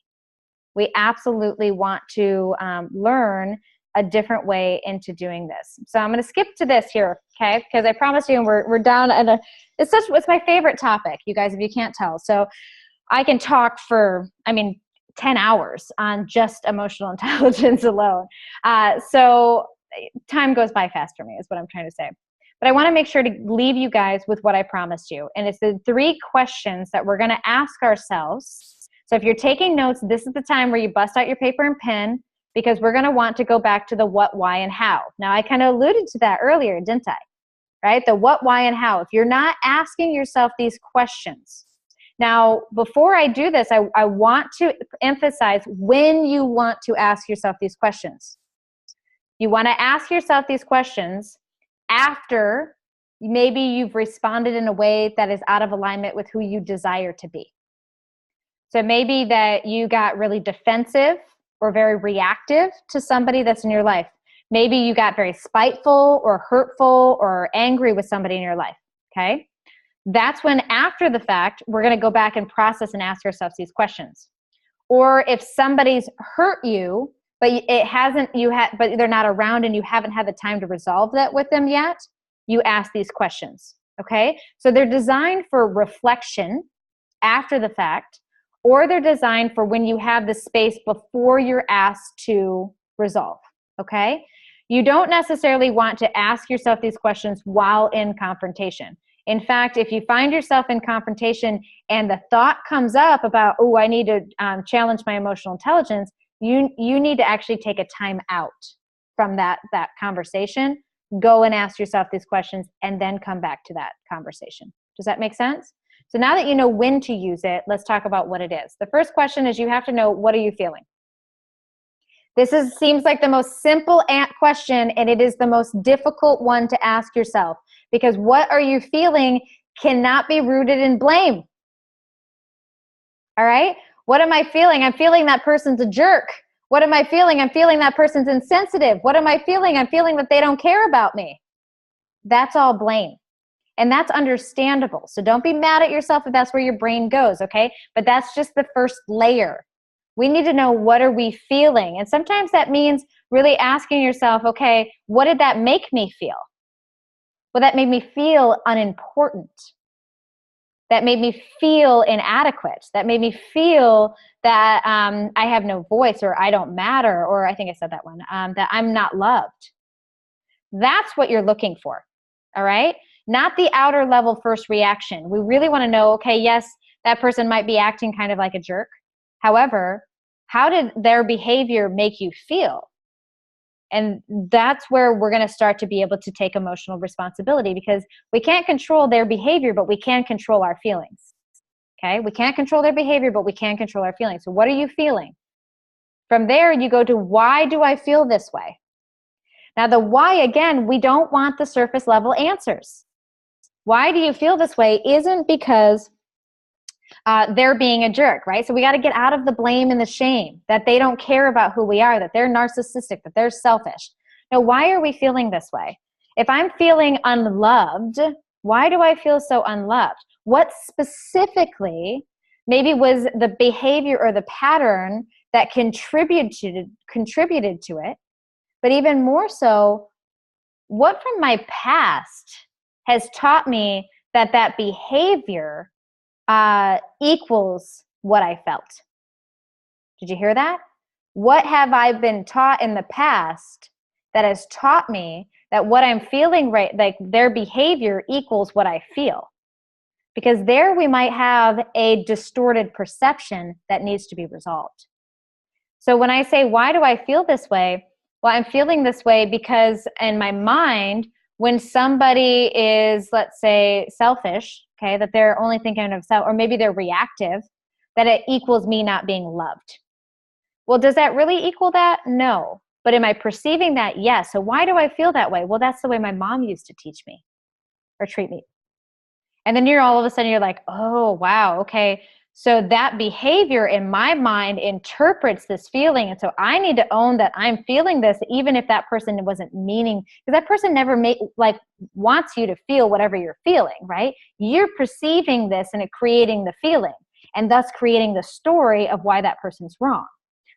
Speaker 2: We absolutely want to learn a different way into doing this. So I'm going to skip to this here, okay? Because I promise you, and we're down at it's my favorite topic, you guys, if you can't tell. So I can talk for, 10 hours on just emotional intelligence alone. So time goes by fast for me is what I'm trying to say. But I want to make sure to leave you guys with what I promised you. And it's the 3 questions that we're going to ask ourselves. So if you're taking notes, this is the time where you bust out your paper and pen, because we're going to want to go back to the what, why, and how. Now, I kind of alluded to that earlier, didn't I? Right? The what, why, and how. If you're not asking yourself these questions. Now, before I do this, I want to emphasize when you want to ask yourself these questions. You want to ask yourself these questions after maybe you've responded in a way that is out of alignment with who you desire to be. So maybe that you got really defensive or very reactive to somebody that's in your life. Maybe you got very spiteful or hurtful or angry with somebody in your life, okay? That's when, after the fact, we're going to go back and process and ask ourselves these questions. Or if somebody's hurt you, but but they're not around and you haven't had the time to resolve that with them yet, you ask these questions, okay? So they're designed for reflection after the fact, or they're designed for when you have the space before you're asked to resolve, okay? You don't necessarily want to ask yourself these questions while in confrontation. In fact, if you find yourself in confrontation and the thought comes up about, oh, I need to challenge my emotional intelligence, you need to actually take a time out from that conversation, go and ask yourself these questions, and then come back to that conversation. Does that make sense? So now that you know when to use it, let's talk about what it is. The first question is, you have to know, what are you feeling? This seems like the most simple question, and it is the most difficult one to ask yourself, because what are you feeling cannot be rooted in blame. All right? What am I feeling? I'm feeling that person's a jerk. What am I feeling? I'm feeling that person's insensitive. What am I feeling? I'm feeling that they don't care about me. That's all blame. And that's understandable. So don't be mad at yourself if that's where your brain goes, okay? But that's just the first layer. We need to know, what are we feeling? And sometimes that means really asking yourself, okay, what did that make me feel? Well, that made me feel unimportant. That made me feel inadequate. That made me feel that I have no voice, or I don't matter, or I think I said that one, that I'm not loved. That's what you're looking for, all right? Not the outer level first reaction. We really want to know, okay, yes, that person might be acting kind of like a jerk. However, how did their behavior make you feel? And that's where we're going to start to be able to take emotional responsibility, because we can't control their behavior, but we can control our feelings. Okay? We can't control their behavior, but we can control our feelings. So what are you feeling? From there, you go to, why do I feel this way? Now, the why, again, we don't want the surface level answers. Why do you feel this way isn't because they're being a jerk, right? So we got to get out of the blame and the shame that they don't care about who we are, that they're narcissistic, that they're selfish. Now, why are we feeling this way? If I'm feeling unloved, why do I feel so unloved? What specifically maybe was the behavior or the pattern that contributed to it? But even more so, what from my past has taught me that behavior equals what I felt? Did you hear that? What have I been taught in the past that has taught me that what I'm feeling, right, like their behavior equals what I feel? Because there we might have a distorted perception that needs to be resolved. So when I say, why do I feel this way? Well, I'm feeling this way because in my mind, when somebody is, let's say, selfish, okay, that they're only thinking of self, or maybe they're reactive, that it equals me not being loved. Well, does that really equal that? No. But am I perceiving that? Yes. So why do I feel that way? Well, that's the way my mom used to teach me or treat me. And then all of a sudden you're like, oh, wow, okay. So that behavior in my mind interprets this feeling. And so I need to own that I'm feeling this, even if that person wasn't meaning, because that person never wants you to feel whatever you're feeling, right? You're perceiving this and it creating the feeling, and thus creating the story of why that person's wrong.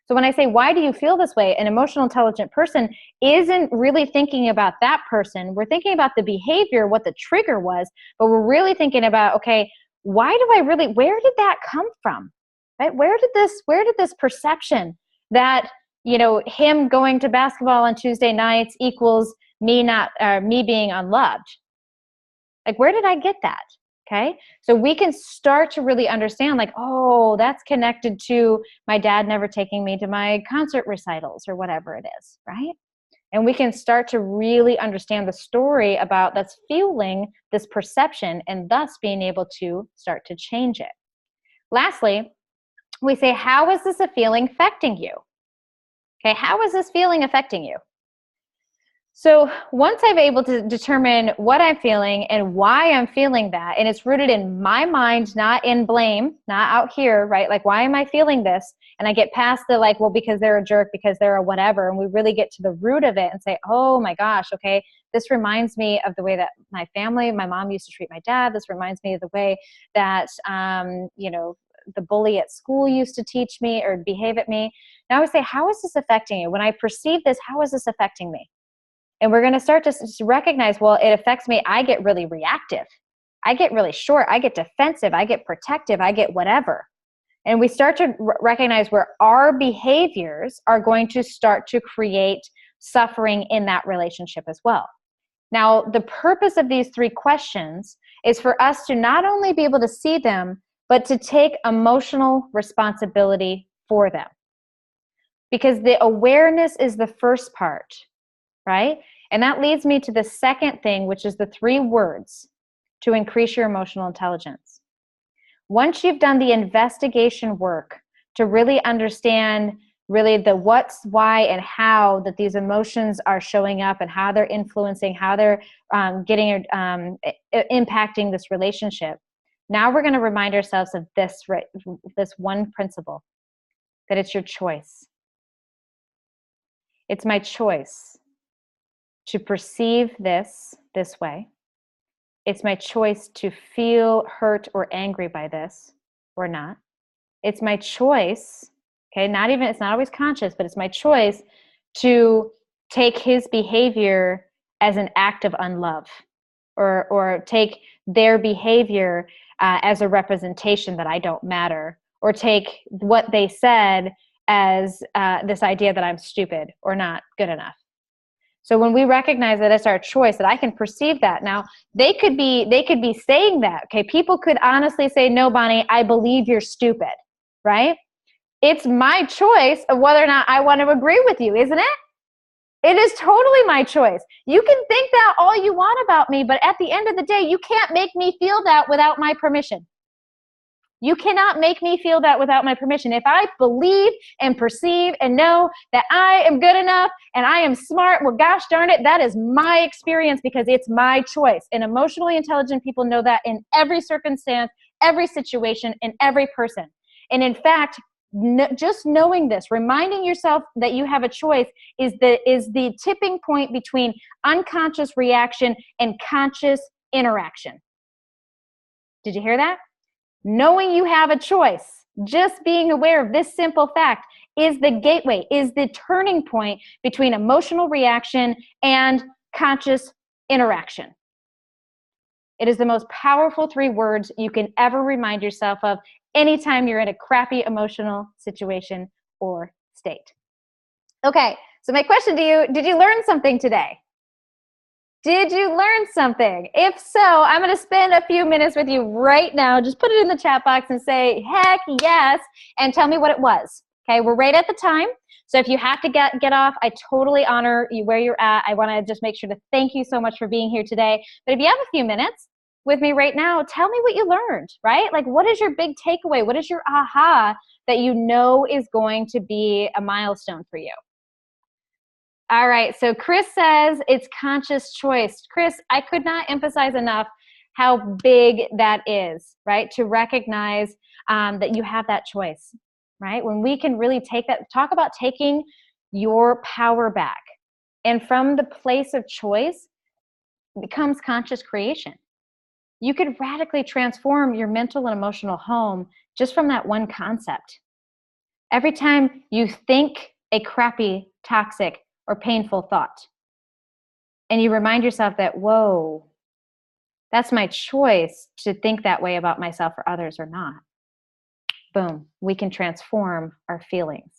Speaker 2: So when I say, why do you feel this way? An emotional intelligent person isn't really thinking about that person. We're thinking about the behavior, what the trigger was, but we're really thinking about, okay, where did that come from? Right? Where did this perception that, him going to basketball on Tuesday nights equals me being unloved? Like, where did I get that? Okay. So we can start to really understand, like, oh, that's connected to my dad never taking me to my concert recitals or whatever it is, right? And we can start to really understand the story about that's fueling this perception and thus being able to start to change it. Lastly, we say, how is this a feeling affecting you? Okay, how is this feeling affecting you? So once I'm able to determine what I'm feeling and why I'm feeling that, and it's rooted in my mind, not in blame, not out here, right? Like, why am I feeling this? And I get past the like, well, because they're a jerk, because they're a whatever. And we really get to the root of it and say, oh my gosh, okay, this reminds me of the way that my family, my mom used to treat my dad. This reminds me of the way that, the bully at school used to teach me or behave at me. Now I would say, how is this affecting you? When I perceive this, how is this affecting me? And we're going to start to recognize, well, it affects me. I get really reactive. I get really short. I get defensive. I get protective. I get whatever. And we start to recognize where our behaviors are going to start to create suffering in that relationship as well. Now, the purpose of these 3 questions is for us to not only be able to see them, but to take emotional responsibility for them. Because the awareness is the first part, right? And that leads me to the second thing, which is the 3 words to increase your emotional intelligence. Once you've done the investigation work to really understand really the what's, why, and how that these emotions are showing up and how they're influencing, how they're impacting this relationship, now we're going to remind ourselves of this one principle, that it's your choice. It's my choice to perceive this way. It's my choice to feel hurt or angry by this or not. It's my choice, okay, it's not always conscious, but it's my choice to take his behavior as an act of unlove or take their behavior as a representation that I don't matter, or take what they said as this idea that I'm stupid or not good enough. So when we recognize that it's our choice, that I can perceive that. Now, they could be saying that, okay? People could honestly say, no, Bonnie, I believe you're stupid, right? It's my choice of whether or not I want to agree with you, isn't it? It is totally my choice. You can think that all you want about me, but at the end of the day, you can't make me feel that without my permission. You cannot make me feel that without my permission. If I believe and perceive and know that I am good enough and I am smart, well, gosh darn it, that is my experience because it's my choice. And emotionally intelligent people know that in every circumstance, every situation, and every person. And in fact, just knowing this, reminding yourself that you have a choice is the tipping point between unconscious reaction and conscious interaction. Did you hear that? Knowing you have a choice, just being aware of this simple fact is the gateway, is the turning point between emotional reaction and conscious interaction. It is the most powerful 3 words you can ever remind yourself of anytime you're in a crappy emotional situation or state. Okay, so my question to you, did you learn something today? Did you learn something? If so, I'm going to spend a few minutes with you right now. Just put it in the chat box and say, heck yes, and tell me what it was. Okay, we're right at the time. So if you have to get off, I totally honor you where you're at. I want to just make sure to thank you so much for being here today. But if you have a few minutes with me right now, tell me what you learned, right? Like, what is your big takeaway? What is your aha that you know is going to be a milestone for you? All right, so Chris says it's conscious choice. Chris, I could not emphasize enough how big that is, right? To recognize that you have that choice, right? When we can really talk about taking your power back. And from the place of choice becomes conscious creation. You could radically transform your mental and emotional home just from that one concept. Every time you think a crappy, toxic, or painful thought, and you remind yourself that, whoa, that's my choice to think that way about myself or others or not. Boom, we can transform our feelings,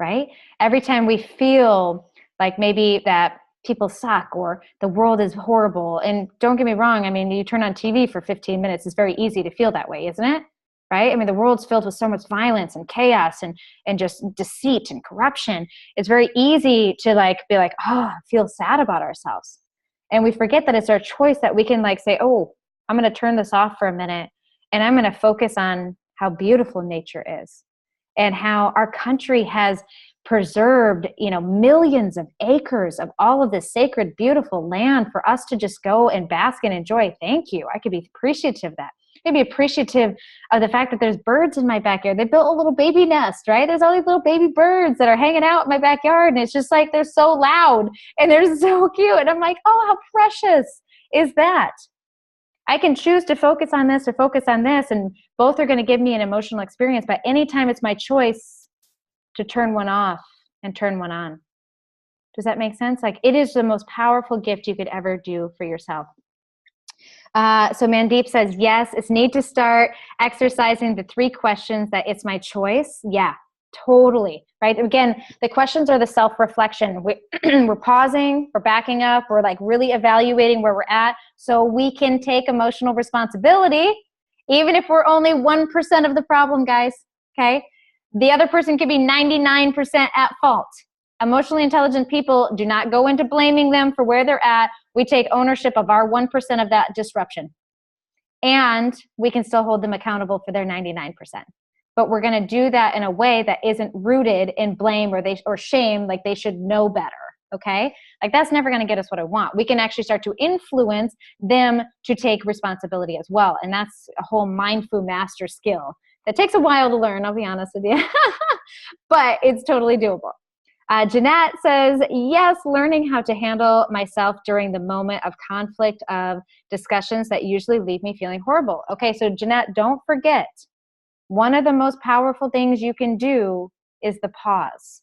Speaker 2: right? Every time we feel like maybe that people suck or the world is horrible. And don't get me wrong. I mean, you turn on TV for 15 minutes. It's very easy to feel that way, isn't it? Right? I mean, the world's filled with so much violence and chaos and just deceit and corruption. It's very easy to like be like, oh, feel sad about ourselves. And we forget that it's our choice, that we can like say, oh, I'm going to turn this off for a minute and I'm going to focus on how beautiful nature is and how our country has preserved, millions of acres of all of this sacred, beautiful land for us to just go and bask and enjoy. Thank you. I could be appreciative of that. I'd be appreciative of the fact that there's birds in my backyard. They built a little baby nest, right? There's all these little baby birds that are hanging out in my backyard. And it's just like, they're so loud and they're so cute. And I'm like, oh, how precious is that? I can choose to focus on this or focus on this. And both are going to give me an emotional experience. But anytime it's my choice to turn one off and turn one on. Does that make sense? Like, it is the most powerful gift you could ever do for yourself. So Mandeep says, yes, it's need to start exercising the 3 questions that it's my choice. Yeah, totally. Right. Again, the questions are the self-reflection. We're pausing, we're backing up, we're like really evaluating where we're at so we can take emotional responsibility, even if we're only 1% of the problem, guys. Okay. The other person could be 99% at fault. Emotionally intelligent people do not go into blaming them for where they're at. We take ownership of our 1% of that disruption. And we can still hold them accountable for their 99%. But we're going to do that in a way that isn't rooted in blame or shame, like they should know better. Okay? Like, that's never going to get us what I want. We can actually start to influence them to take responsibility as well. And that's a whole MindFu Master skill that takes a while to learn, I'll be honest with you. But it's totally doable. Jeanette says, yes, learning how to handle myself during the moment of conflict of discussions that usually leave me feeling horrible. Okay, so Jeanette, don't forget, one of the most powerful things you can do is the pause.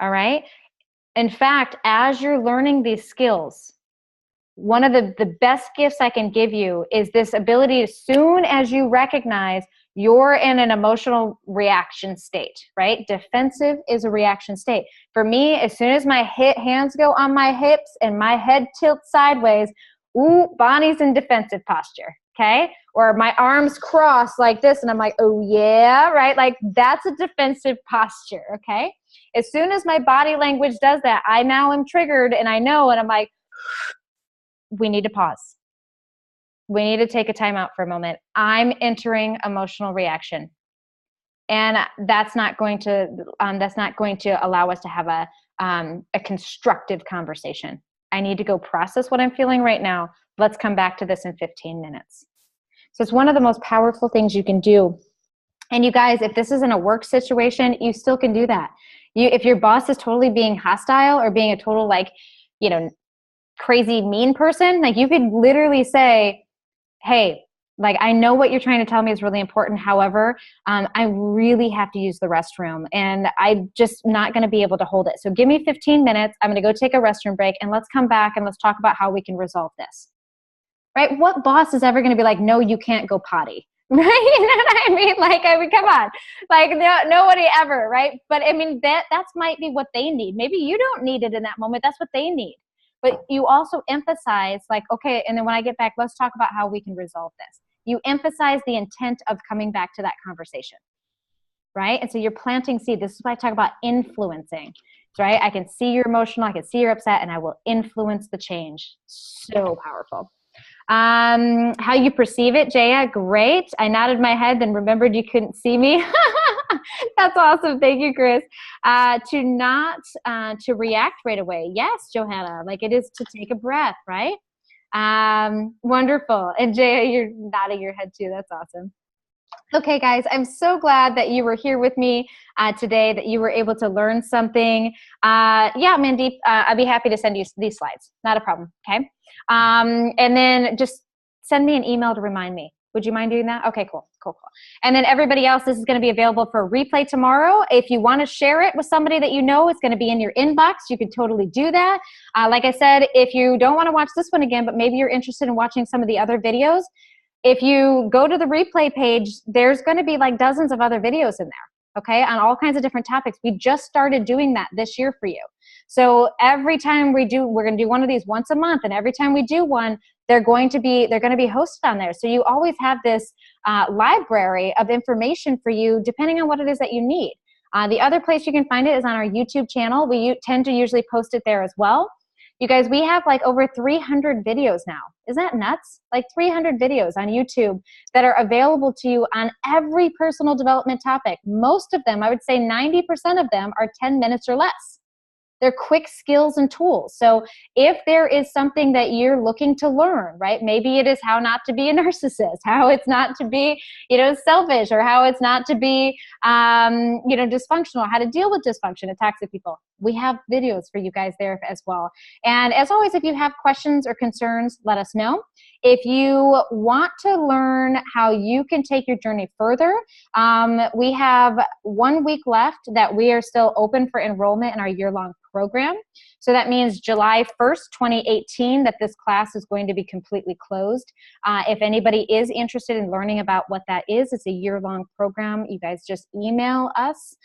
Speaker 2: All right? In fact, as you're learning these skills, one of the best gifts I can give you is this ability, as soon as you recognize you're in an emotional reaction state, right? Defensive is a reaction state. For me, as soon as my hands go on my hips and my head tilts sideways, ooh, Bonnie's in defensive posture, okay? Or my arms cross like this and I'm like, oh yeah, right? Like, that's a defensive posture, okay? As soon as my body language does that, I now am triggered and I know, and I'm like, we need to pause. We need to take a time out for a moment. I'm entering emotional reaction. And that's not going to allow us to have a constructive conversation. I need to go process what I'm feeling right now. Let's come back to this in 15 minutes. So it's one of the most powerful things you can do. And you guys, if this isn't a work situation, you still can do that. If your boss is totally being hostile or being a total, crazy mean person, like, you could literally say, hey, like, I know what you're trying to tell me is really important. However, I really have to use the restroom and I'm just not going to be able to hold it. So give me 15 minutes. I'm going to go take a restroom break and let's come back and let's talk about how we can resolve this. Right? What boss is ever going to be like, no, you can't go potty? Right? You know what I mean? Come on. Like, nobody ever, right? But I mean, that's might be what they need. Maybe you don't need it in that moment. That's what they need. But you also emphasize, like, okay, and then when I get back, let's talk about how we can resolve this. You emphasize the intent of coming back to that conversation, right? And so you're planting seed. This is why I talk about influencing, right? I can see you're emotional, I can see you're upset, and I will influence the change. So powerful. How you perceive it, Jaya, great. I nodded my head, then remembered you couldn't see me. That's awesome. Thank you, Chris. To react right away. Yes, Johanna, like, it is to take a breath, right? Wonderful. And Jaya, you're nodding your head too. That's awesome. Okay, guys, I'm so glad that you were here with me today, that you were able to learn something. Yeah, Mandeep, I'd be happy to send you these slides. Not a problem, okay? And then just send me an email to remind me. Would you mind doing that? Okay, cool. And then everybody else, this is going to be available for a replay tomorrow. If you want to share it with somebody that you know, it's going to be in your inbox. You can totally do that. Like I said, if you don't want to watch this one again, but maybe you're interested in watching some of the other videos, if you go to the replay page, there's going to be like dozens of other videos in there, okay, on all kinds of different topics. We just started doing that this year for you. So every time we're going to do one of these once a month, and every time we do one, they're going to be hosted on there. So you always have this library of information for you, depending on what it is that you need. The other place you can find it is on our YouTube channel. We tend to usually post it there as well. You guys, we have like over 300 videos now. Isn't that nuts? Like 300 videos on YouTube that are available to you on every personal development topic. Most of them, I would say 90% of them, are 10 minutes or less. They're quick skills and tools. So if there is something that you're looking to learn, right? Maybe it is how not to be a narcissist, how it's not to be, selfish, or how it's not to be, dysfunctional, how to deal with dysfunction, toxic people. We have videos for you guys there as well. And as always, if you have questions or concerns, let us know. If you want to learn how you can take your journey further, we have 1 week left that we are still open for enrollment in our year-long program. So that means July 1st, 2018, that this class is going to be completely closed. If anybody is interested in learning about what that is, it's a year-long program. You guys just email us,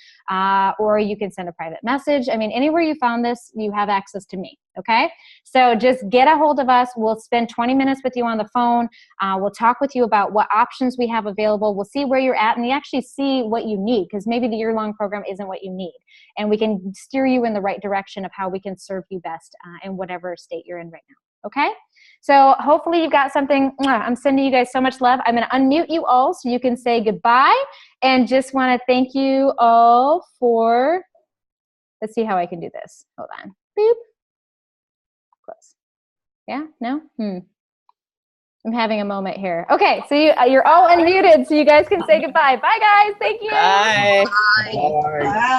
Speaker 2: or you can send a private message. I mean, anywhere you found this, you have access to me, okay? So just get a hold of us. We'll spend 20 minutes with you on the phone. We'll talk with you about what options we have available. We'll see where you're at, and we actually see what you need, because maybe the year-long program isn't what you need. And we can steer you in the right direction of how we can serve you best in whatever state you're in right now, okay? So hopefully you've got something. I'm sending you guys so much love. I'm going to unmute you all so you can say goodbye, and just want to thank you all for, let's see how I can do this. Hold on. Boop. Close. Yeah? No? I'm having a moment here. Okay, so you're all unmuted, so you guys can say goodbye. Bye, guys. Thank you.
Speaker 4: Bye.
Speaker 3: Bye.